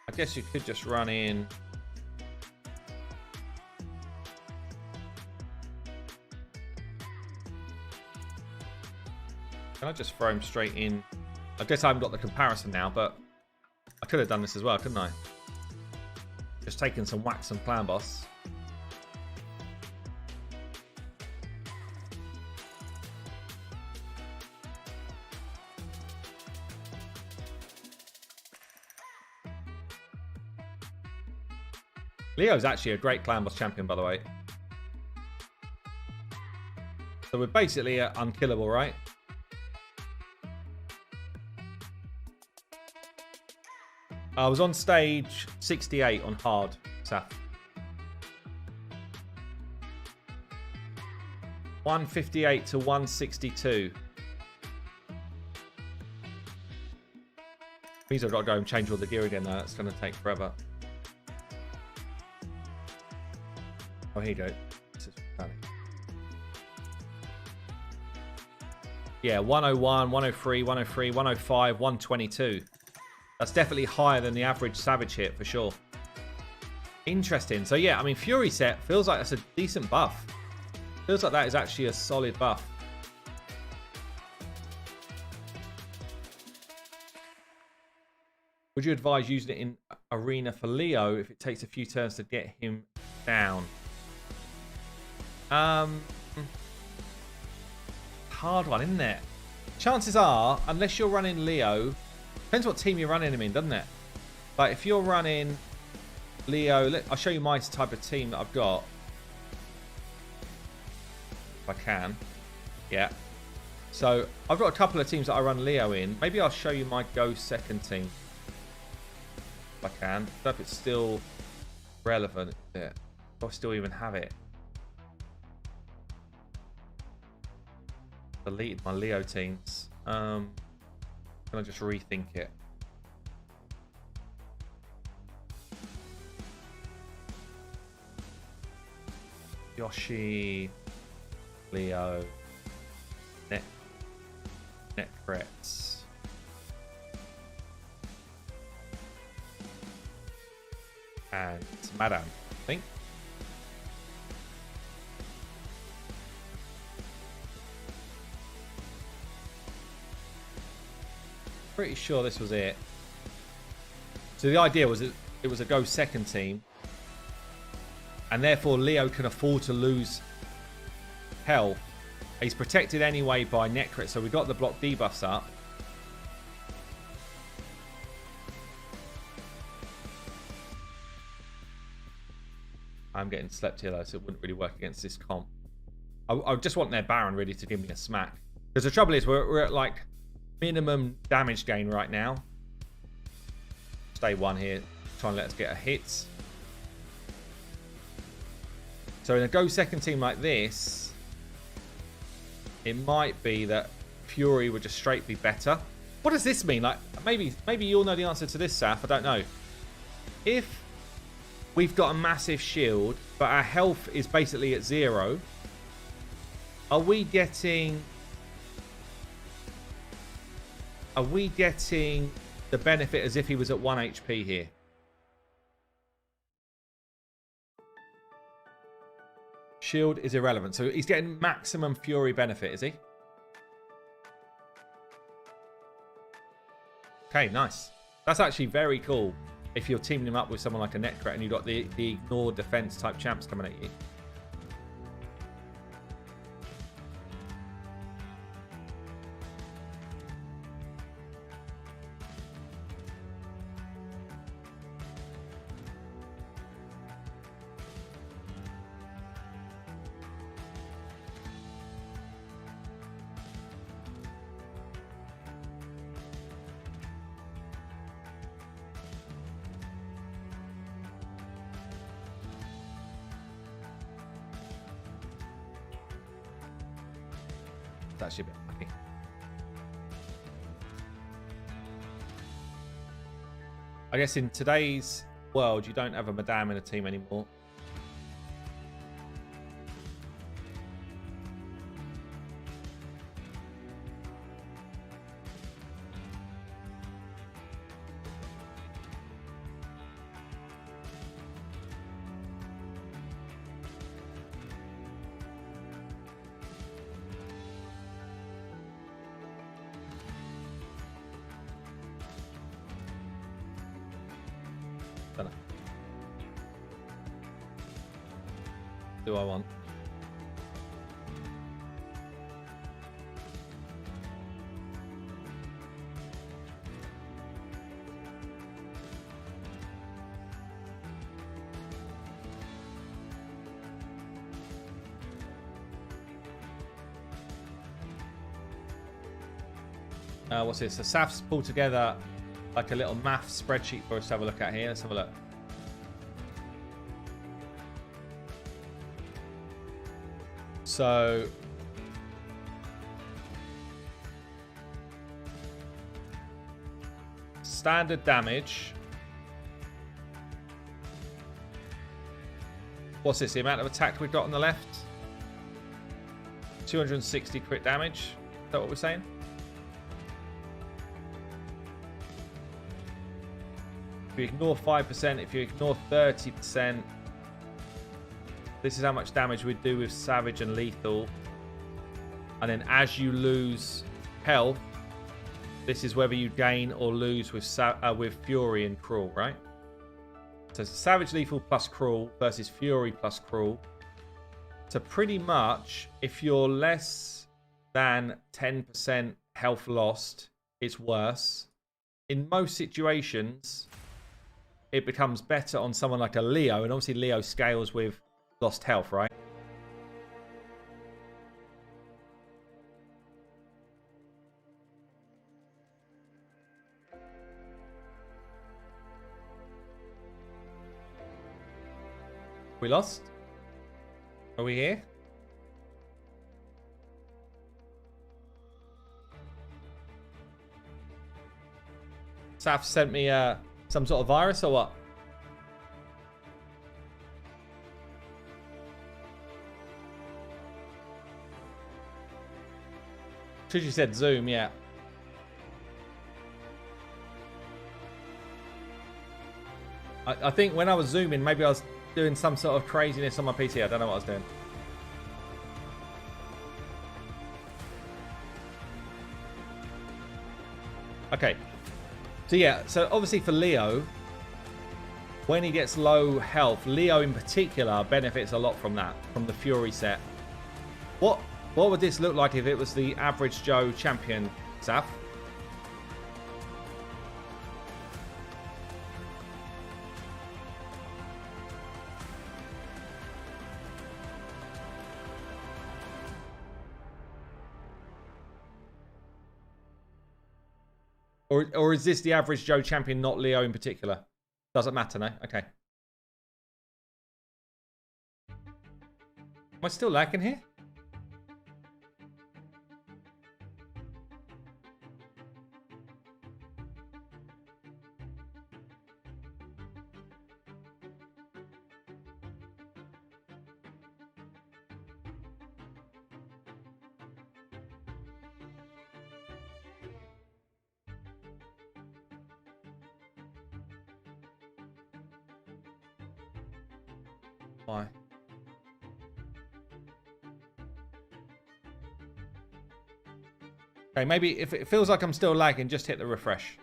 I guess you could just run in. Can I just throw him straight in? I guess I haven't got the comparison now, but I could have done this as well, couldn't I? Just taking some wax and clan boss. Leo's actually a great clan boss champion, by the way. So we're basically unkillable, right? I was on stage 68 on hard, Saf. 158 to 162. Means I've got to go and change all the gear again now. That's going to take forever. Oh, here you go. This is funny. Yeah, 101, 103, 103, 105, 122. That's definitely higher than the average Savage hit for sure. Interesting. So yeah, I mean, Fury set feels like that's a decent buff. Feels like that is actually a solid buff. Would you advise using it in arena for Leo if it takes a few turns to get him down? Hard one, isn't it? Chances are, unless you're running Leo, depends what team you're running him in, doesn't it? Like if you're running Leo, I'll show you my type of team that I've got. If I can. Yeah. So I've got a couple of teams that I run Leo in. Maybe I'll show you my go second team. If I can. I don't know if it's still relevant. Yeah. Do I still even have it? Deleted my Leo teams. Can I just rethink it? Yoshi, Leo, net threats. And Madame, I think. Pretty sure this was it. So the idea was it was a go second team. And therefore Leo can afford to lose health. He's protected anyway by net crit, so we got the block debuffs up. I'm getting slept here though, so it wouldn't really work against this comp. I just want their Baron really to give me a smack. Because the trouble is we're at like minimum damage gain right now. Stay one here, try and let us get a hit. So in a go second team like this, it might be that Fury would just straight be better. What does this mean? Like maybe you'll know the answer to this, Saf. I don't know. If we've got a massive shield, but our health is basically at 0, are we getting the benefit as if he was at 1 HP here? Shield is irrelevant. So he's getting maximum Fury benefit, is he? Okay, nice. That's actually very cool if you're teaming him up with someone like a Netcrat and you've got the ignore defense type champs coming at you. It's actually a bit lucky. I guess in today's world, you don't have a Madame in a team anymore. Don't know. Do I want? What's this? So Saf's pulled together like a little math spreadsheet for us to have a look at here. Let's have a look. So standard damage. What's this? The amount of attack we've got on the left? 260 crit damage. Is that what we're saying? If you ignore 5%, if you ignore 30%, this is how much damage we do with Savage and Lethal. And then as you lose health, this is whether you gain or lose with Fury and Cruel, right? So Savage, Lethal plus Cruel versus Fury plus Cruel. So pretty much, if you're less than 10% health lost, it's worse. In most situations, it becomes better on someone like a Leo. And obviously Leo scales with lost health, right? We lost? Are we here? Saf sent me some sort of virus or what? She said Zoom, yeah. I think when I was zooming, maybe I was doing some sort of craziness on my PC. I don't know what I was doing. Okay. So yeah, so obviously for Leo, when he gets low health, Leo in particular benefits a lot from that, from the Fury set. What would this look like if it was the average Joe champion, Saf? Or is this the average Joe champion, not Leo in particular? Doesn't matter, no? Okay. Am I still lagging here? Why? Okay, maybe if it feels like I'm still lagging, just hit the refresh.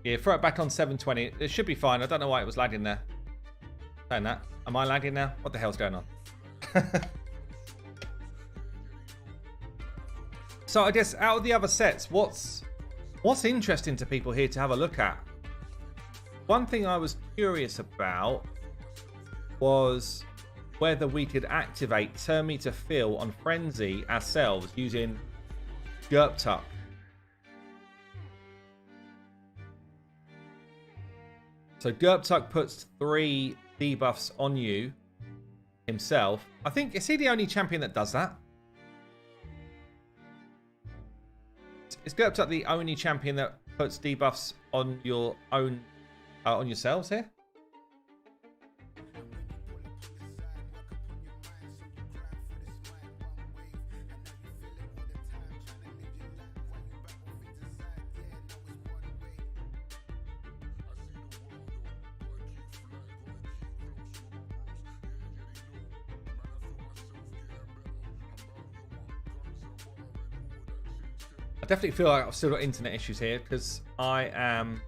Yeah, throw it back on 720. It should be fine. I don't know why it was lagging there. Saying that. Am I lagging now? What the hell's going on? So I guess out of the other sets, what's interesting to people here to have a look at? One thing I was curious about was whether we could activate Turn Me to Fill on Frenzy ourselves using Gerp Tuck. So Gerp Tuck puts 3 debuffs on you himself. I think, is he the only champion that does that? Is Gerp Tuck the only champion that puts debuffs on your own, on yourselves here? I definitely feel like I've still got internet issues here because I'm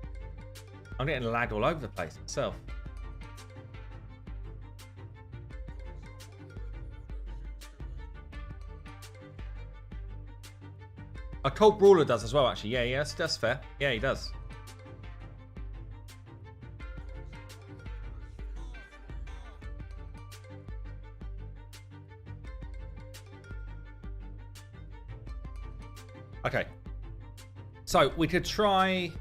getting lagged all over the place myself. A Cold Brawler does as well, actually. Yeah, yeah, that's fair. Yeah, he does. Okay. So, we could try...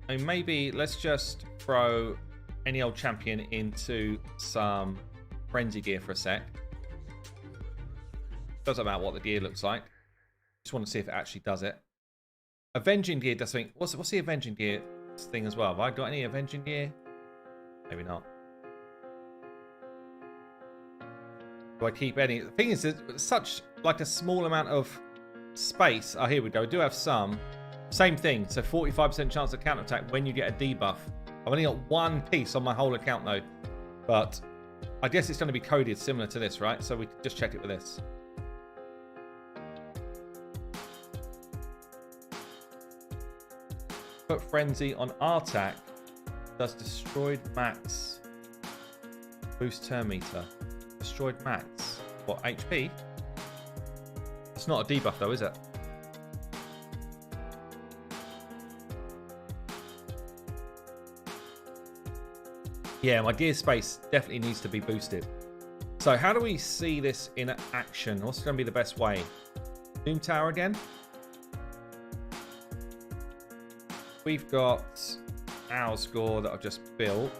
I mean, maybe let's just throw any old champion into some frenzy gear for a sec. Doesn't matter what the gear looks like. Just want to see if it actually does it. Avenging gear does something. What's the Avenging gear thing as well? Have I got any Avenging gear? Maybe not. Do I keep any? The thing is, there's such like a small amount of space. Oh, here we go. We do have some. Same thing. So 45% chance of counterattack when you get a debuff. I've only got one piece on my whole account though. But I guess it's going to be coded similar to this, right? So we can just check it with this. Put frenzy on Artak. Does destroyed max. Boost turn meter. Destroyed max. What, HP? It's not a debuff though, is it? Yeah, my gear space definitely needs to be boosted. So how do we see this in action? What's going to be the best way? Doom Tower again? We've got our score that I've just built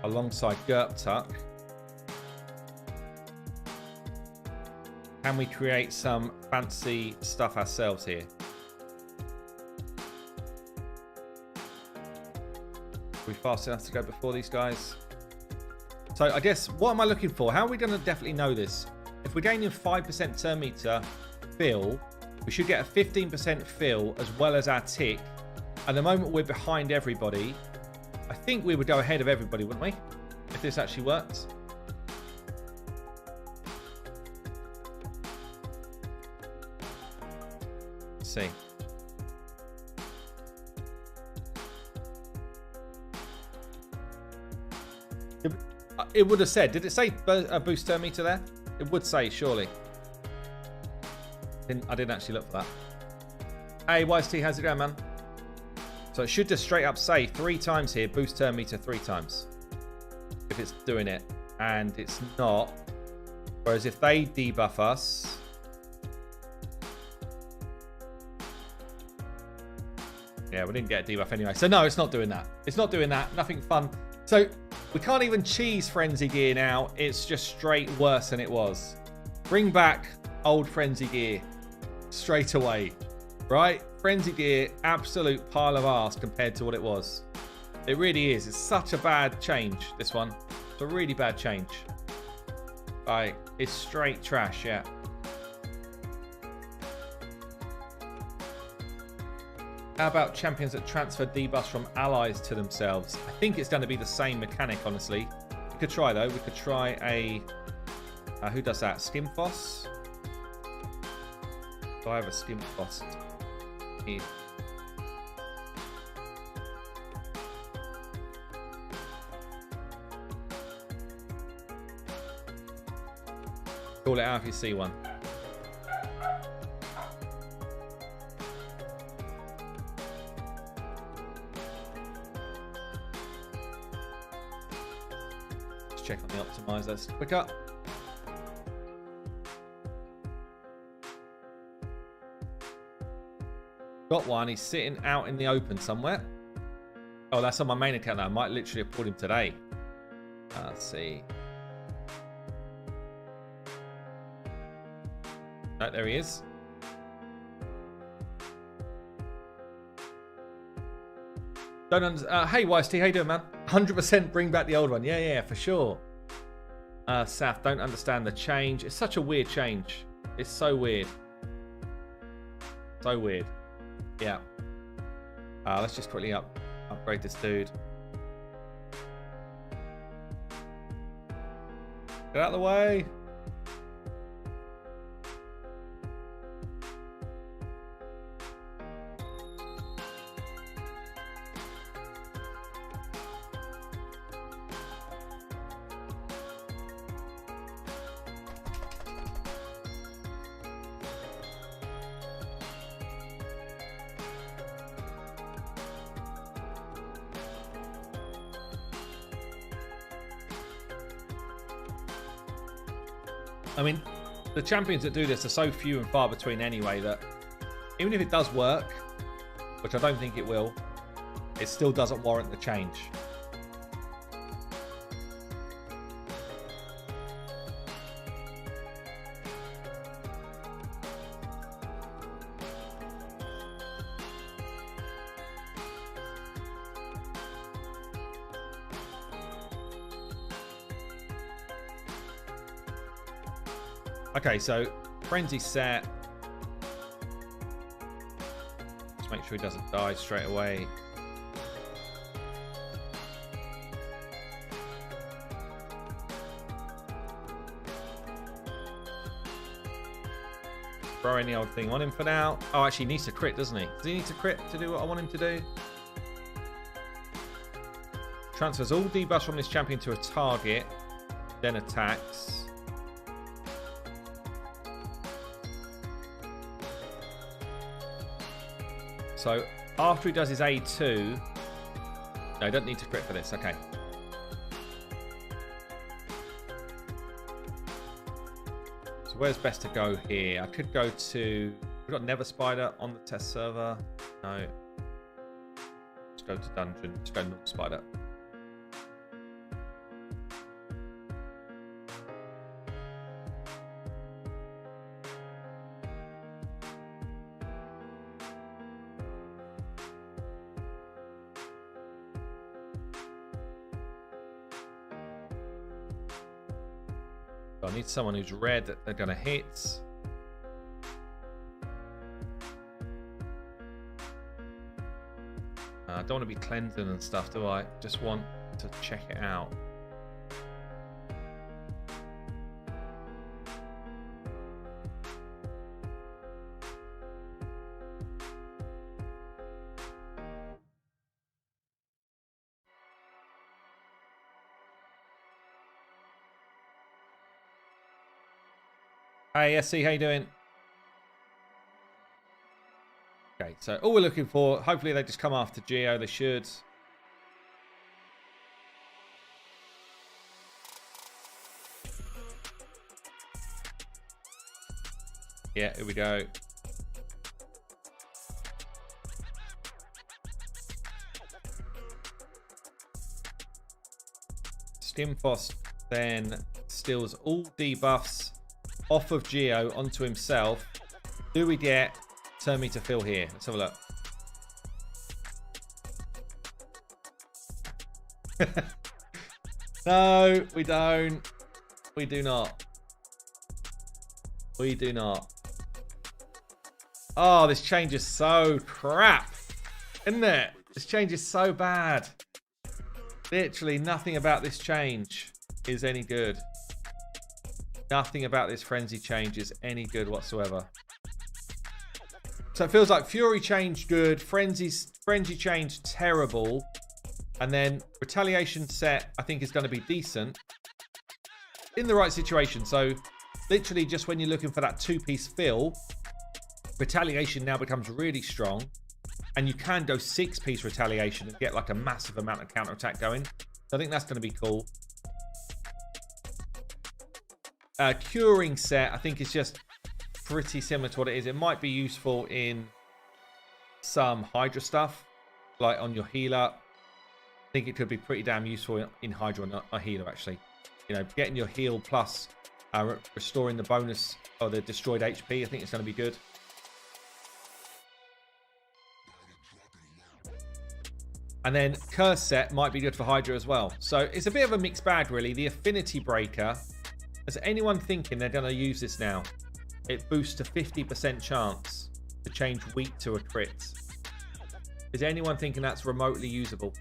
alongside Gerptuck. Can we create some fancy stuff ourselves here? Are we fast enough to go before these guys? So I guess, what am I looking for? How are we going to definitely know this? If we're gaining 5% turn meter fill, we should get a 15% fill as well as our tick. And the moment we're behind everybody, I think we would go ahead of everybody, wouldn't we? If this actually works. Let's see. It would have said, did it say boost turn meter there? It would say, surely. I didn't actually look for that. Hey, YST, how's it going, man? So it should just straight up say 3 times here, boost turn meter 3 times. If it's doing it. And it's not. Whereas if they debuff us... Yeah, we didn't get a debuff anyway. So no, it's not doing that. It's not doing that. Nothing fun. So we can't even cheese frenzy gear now. It's just straight worse than it was. Bring back old frenzy gear straight away. Right? Frenzy gear, absolute pile of arse compared to what it was. It really is. It's such a bad change, this one. It's a really bad change. Like, it's straight trash, yeah. How about champions that transfer debuffs from allies to themselves? I think it's going to be the same mechanic, honestly. We could try, though. We could try a... who does that? Skim Foss? Do I have a Skim Foss? Here. Call it out if you see one. Let's check on the optimizers quicker. Got one. He's sitting out in the open somewhere. Oh, that's on my main account now. I might literally have pulled him today. Let's see. No, there he is. Hey, YST, how you doing, man? 100% bring back the old one. Yeah, yeah, for sure. Saf, don't understand the change. It's such a weird change. It's so weird. So weird. Yeah. Let's just quickly upgrade this dude. Get out of the way. I mean, the champions that do this are so few and far between anyway that even if it does work, which I don't think it will, it still doesn't warrant the change. Okay, so frenzy set. Just make sure he doesn't die straight away. Throw any old thing on him for now. Oh, actually, he needs to crit, doesn't he? Does he need to crit to do what I want him to do? Transfers all debuffs from this champion to a target, then attacks. So after he does his A2, no, he doesn't need to crit for this. Okay. So where's best to go here? I could go to... We've got Never Spider on the test server. No. Let's go to Dungeon. Let's go North Spider. I need someone who's red that they're going to hit. I don't want to be cleansing and stuff, do I? Just want to check it out. Hey, SC, how you doing? Okay, so all we're looking for, hopefully they just come after Geo, they should. Yeah, here we go. Skim Foss then steals all debuffs off of Geo onto himself. Do we get turn me to Phil here? Let's have a look. No, we don't. We do not. We do not. Oh, this change is so crap, isn't it? This change is so bad. Literally nothing about this change is any good. Nothing about this frenzy change is any good whatsoever. So it feels like Fury change good, frenzy change terrible, and then Retaliation set I think is going to be decent in the right situation. So literally just when you're looking for that two-piece fill, Retaliation now becomes really strong, and you can go six-piece Retaliation and get like a massive amount of counterattack going. So I think that's going to be cool. Curing set I think is just pretty similar to what it is. It might be useful in some Hydra stuff, like on your healer. I think it could be pretty damn useful in Hydra on a healer, actually. You know, getting your heal plus restoring the bonus or the destroyed HP, I think it's going to be good. And then Curse set might be good for Hydra as well. So it's a bit of a mixed bag, really. The Affinity Breaker, is anyone thinking they're going to use this now? It boosts to 50% chance to change weak to a crit. Is anyone thinking that's remotely usable?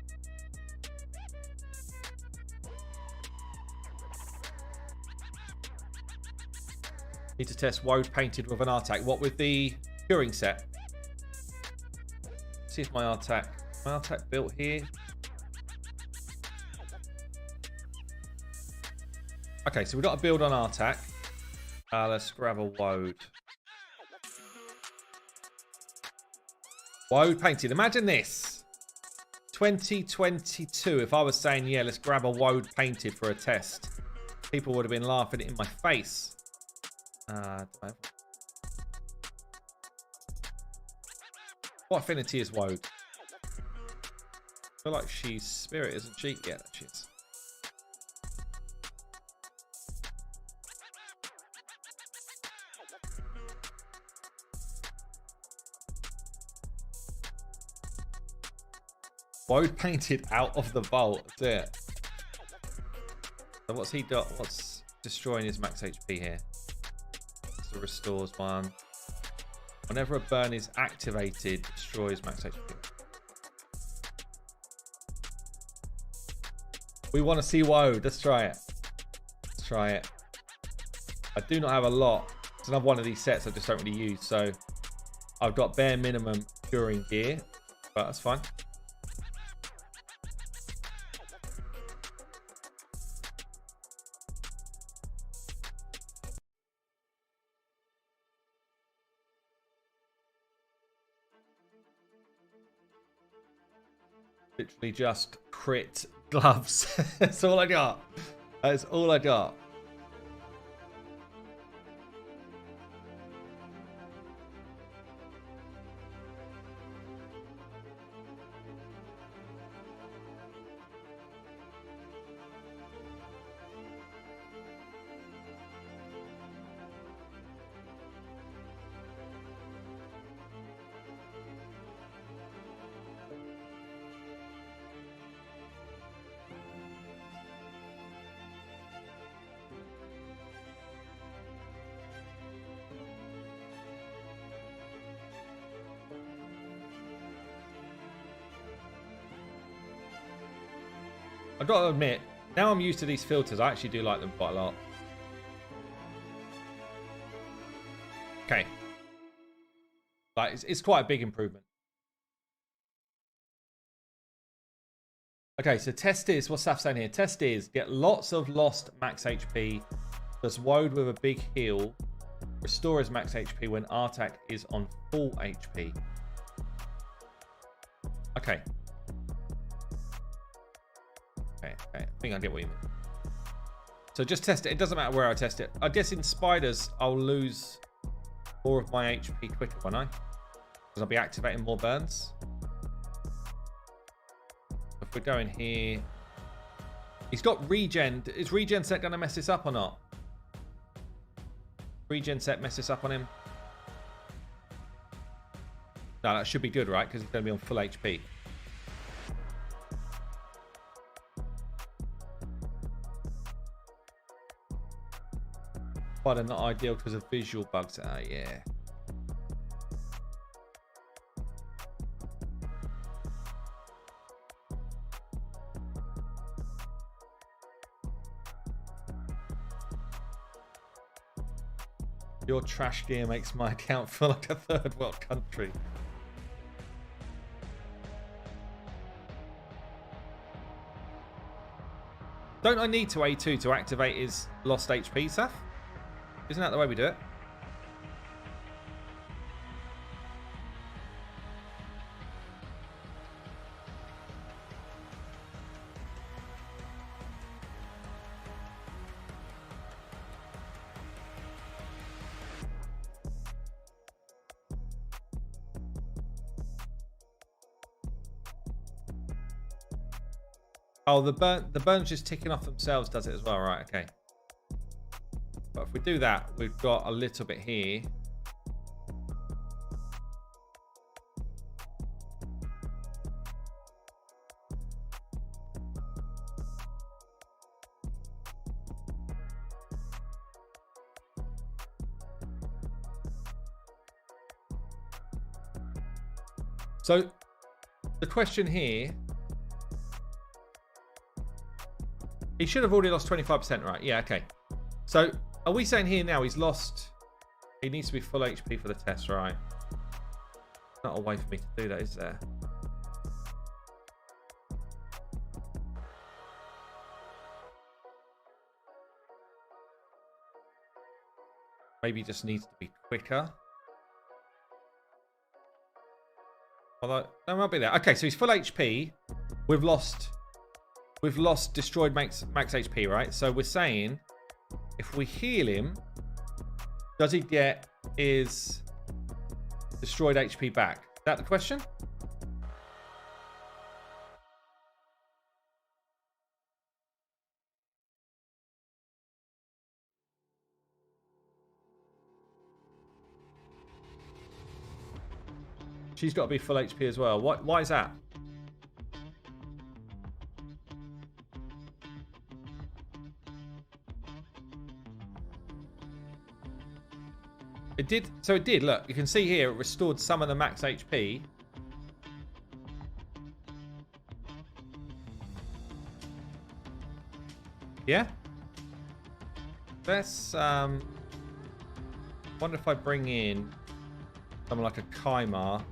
Need to test Woad painted with an Artac. What, with the curing set? See if my Artac built here. Okay, so we've got to build on Artac. Let's grab a Woad. Woad painted. Imagine this. 2022, if I was saying, yeah, let's grab a Woad painted for a test, people would have been laughing in my face. What affinity is Woad? I feel like she's spirit, isn't she? Yeah, she is. Woad painted out of the vault. That's it. So what's he got? What's destroying his max HP here? It's the restores one. Whenever a burn is activated, destroys max HP. We want to see Woad. Let's try it. Let's try it. I do not have a lot. It's another one of these sets I just don't really use. So I've got bare minimum curing gear, but that's fine. Literally just crit gloves. That's all I got. That's all I got. I've got to admit, now I'm used to these filters, I actually do like them quite a lot. Okay. Like, it's quite a big improvement. Okay, so test is, what's Saf saying here? Test is, get lots of lost max HP, does Woad with a big heal, restore his max HP when Artak is on full HP. Okay. Okay, I think I get what you mean. So just test it. It doesn't matter where I test it. I guess in spiders, I'll lose more of my HP quicker, won't I? Because I'll be activating more burns. If we're going here... He's got regen. Is regen set going to mess this up or not? Regen set mess this up on him? No, that should be good, right? Because he's going to be on full HP. But not ideal because of visual bugs. Yeah. Your trash gear makes my account feel like a third world country. Don't I need to A2 to activate his lost HP, Saf? Isn't that the way we do it? Oh, the burns just ticking off themselves does it as well, right? Okay. But if we do that, we've got a little bit here. So the question here, he should have already lost 25%, right? Yeah, okay. So are we saying here now he's lost, he needs to be full HP for the test, right? Not a way for me to do that, is there? Maybe he just needs to be quicker. Although, that might be there. Okay, so he's full HP. We've lost destroyed max HP, right? So we're saying if we heal him, does he get his destroyed HP back? Is that the question? She's got to be full HP as well. Why is that? It did. So it did. Look, you can see here it restored some of the max HP. Yeah. Let's wonder if I bring in someone like a Kaimar.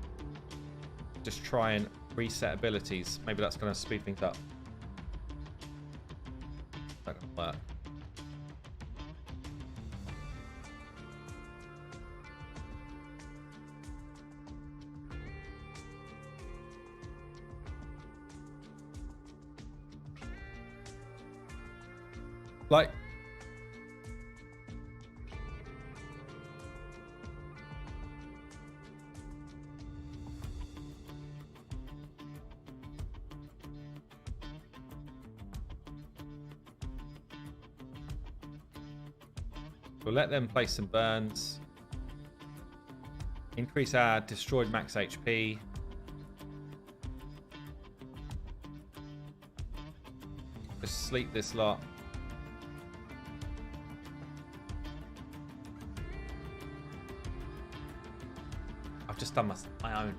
Just try and reset abilities. Maybe that's going to speed things up. That doesn't work. Like, we'll let them place some burns. Increase our destroyed max HP. Just sleep this lot. I've just done my own.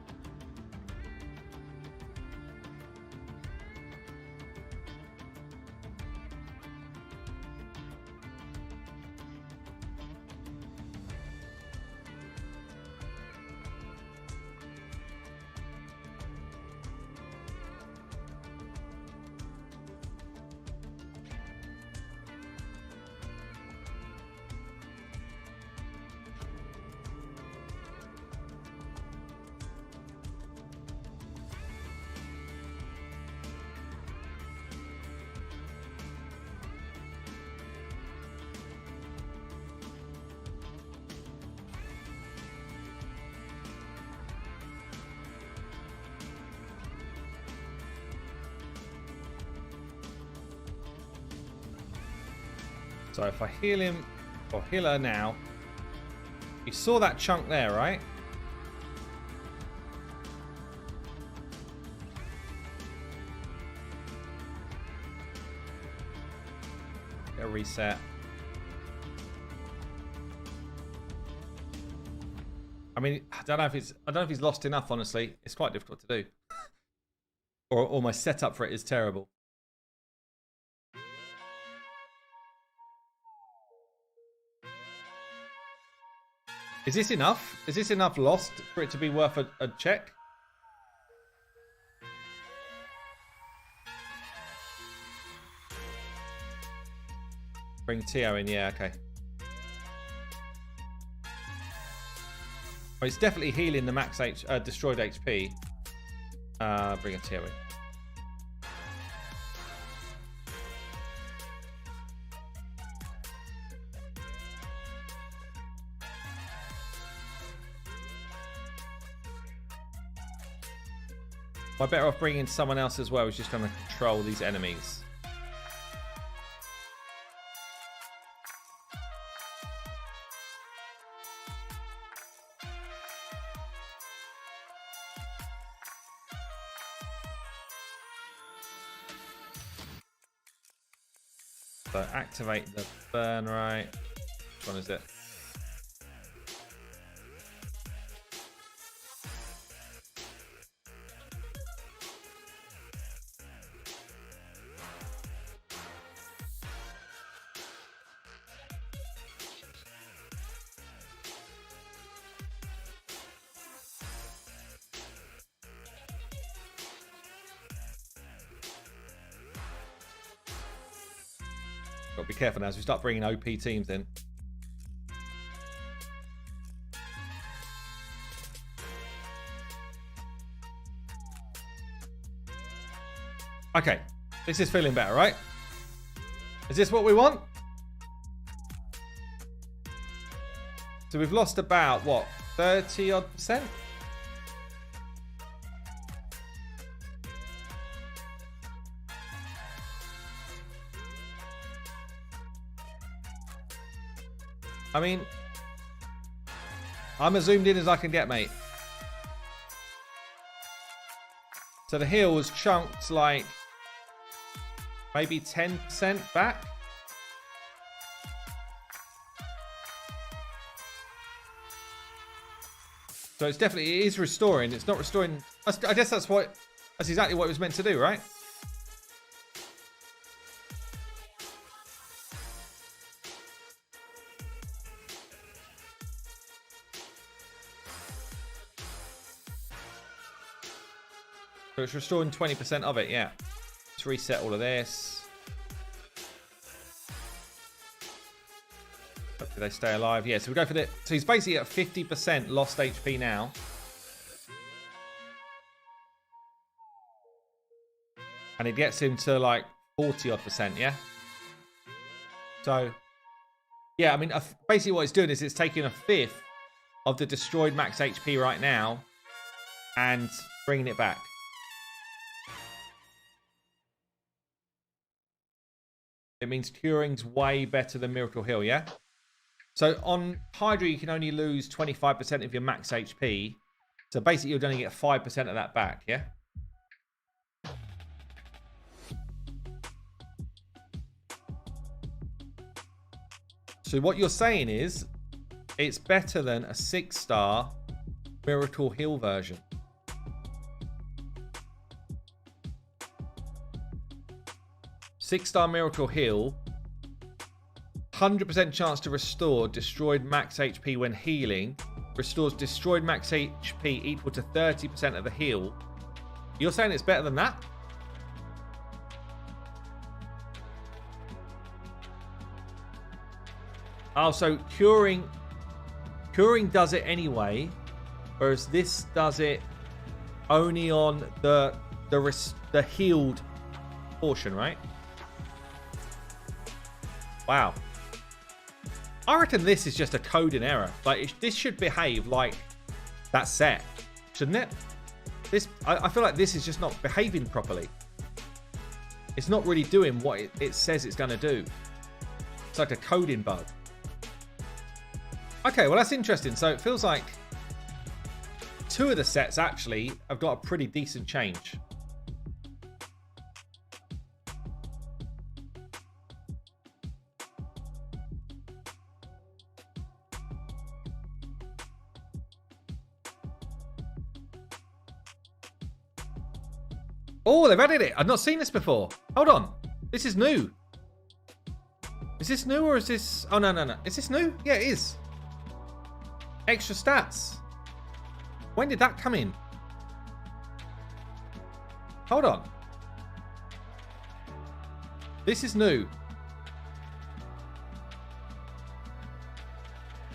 So if I heal him, or heal her now, you saw that chunk there, right? Get a reset. I mean, I don't know if he's lost enough, honestly. It's quite difficult to do. or my setup for it is terrible. Is this enough? Is this enough lost for it to be worth a check? Bring Tio in, yeah, okay. Well, it's definitely healing the max destroyed HP. Bring a Tio in. Am I better off bringing someone else as well who's just going to control these enemies? So activate the burn right. Which one is it? Got to be careful now as we start bringing OP teams in. Okay, this is feeling better, right? Is this what we want? So we've lost about, what, 30 odd %? I mean, I'm as zoomed in as I can get, mate. So the hill was chunked like maybe 10% back. So it's definitely, it is restoring. It's not restoring. I guess that's exactly what it was meant to do, right? So it's restoring 20% of it, yeah. Let's reset all of this. Hopefully they stay alive. Yeah, so we go for the... So he's basically at 50% lost HP now. And it gets him to like 40 odd %, yeah? So, yeah, I mean, basically what it's doing is it's taking a fifth of the destroyed max HP right now and bringing it back. It means curing's way better than Miracle Heal, yeah? So on Hydra, you can only lose 25% of your max HP. So basically, you're going to get 5% of that back, yeah? So what you're saying is, it's better than a 6-star Miracle Heal version. Six-star Miracle Heal, 100% chance to restore destroyed max HP when healing. Restores destroyed max HP equal to 30% of the heal. You're saying it's better than that? Oh, so curing does it anyway, whereas this does it only on the healed portion, right? Wow. I reckon this is just a coding error. Like, this should behave like that set, shouldn't it? I feel like this is just not behaving properly. It's not really doing what it says it's going to do. It's like a coding bug. Okay, well, that's interesting. So it feels like 2 of the sets actually have got a pretty decent change. Oh, they've added it. I've not seen this before. Hold on. This is new. Is this new or is this... Oh, no. Is this new? Yeah, it is. Extra stats. When did that come in? Hold on. This is new.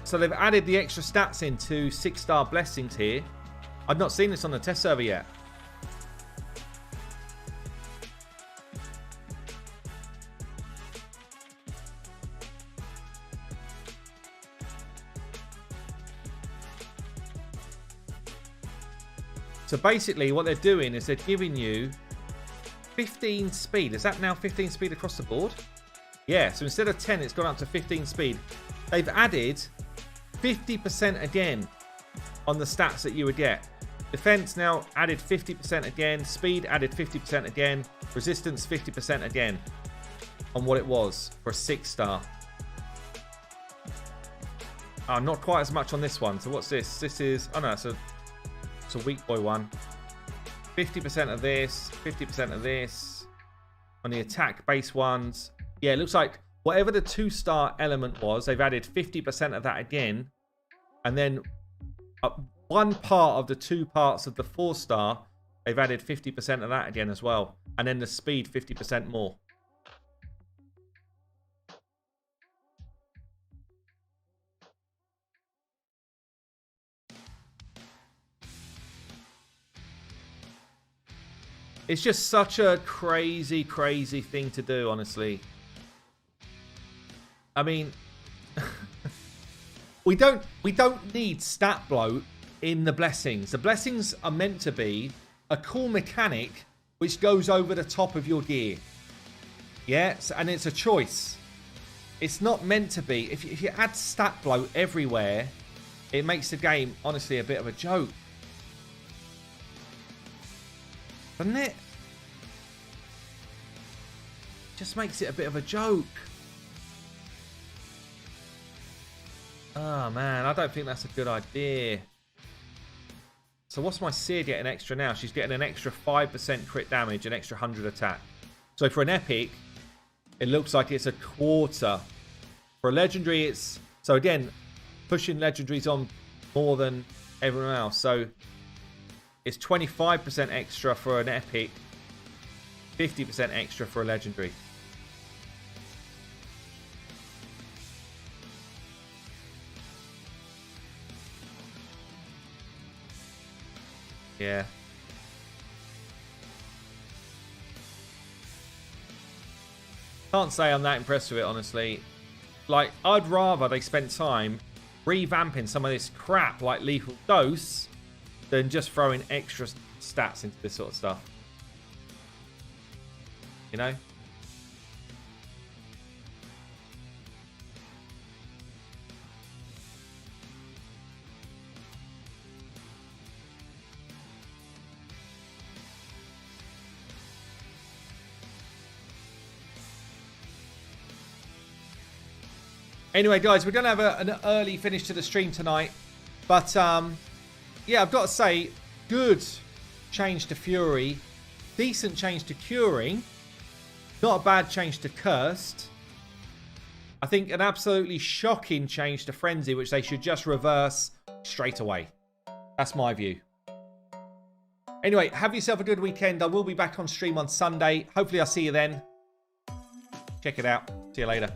So they've added the extra stats into 6-star blessings here. I've not seen this on the test server yet. So basically what they're doing is they're giving you 15 speed. Is that now 15 speed across the board? Yeah, so instead of 10, it's gone up to 15 speed. They've added 50% again on the stats that you would get. Defense now added 50% again. Speed added 50% again. Resistance 50% again on what it was for a 6-star. Oh, not quite as much on this one. So what's this? This is... Oh, no, it's a weak boy one. 50% of this, 50% of this. On the attack base ones. Yeah, it looks like whatever the 2-star element was, they've added 50% of that again. And then one part of the 2 parts of the 4-star, they've added 50% of that again as well. And then the speed 50% more. It's just such a crazy, crazy thing to do, honestly. I mean, we don't need stat bloat in the blessings. The blessings are meant to be a cool mechanic which goes over the top of your gear. Yes, and it's a choice. It's not meant to be. If you add stat bloat everywhere, it makes the game, honestly, a bit of a joke. Doesn't it? Just makes it a bit of a joke. Oh, man. I don't think that's a good idea. So what's my Seer getting extra now? She's getting an extra 5% crit damage, an extra 100 attack. So for an epic, it looks like it's a quarter. For a legendary, it's... So again, pushing legendaries on more than everyone else. So it's 25% extra for an epic, 50% extra for a legendary. Yeah. Can't say I'm that impressed with it, honestly. Like, I'd rather they spent time revamping some of this crap like Lethal Dose than just throwing extra stats into this sort of stuff. You know? Anyway, guys, we're going to have an early finish to the stream tonight. But, yeah, I've got to say, good change to Fury. Decent change to Curing. Not a bad change to Cursed. I think an absolutely shocking change to Frenzy, which they should just reverse straight away. That's my view. Anyway, have yourself a good weekend. I will be back on stream on Sunday. Hopefully I'll see you then. Check it out. See you later.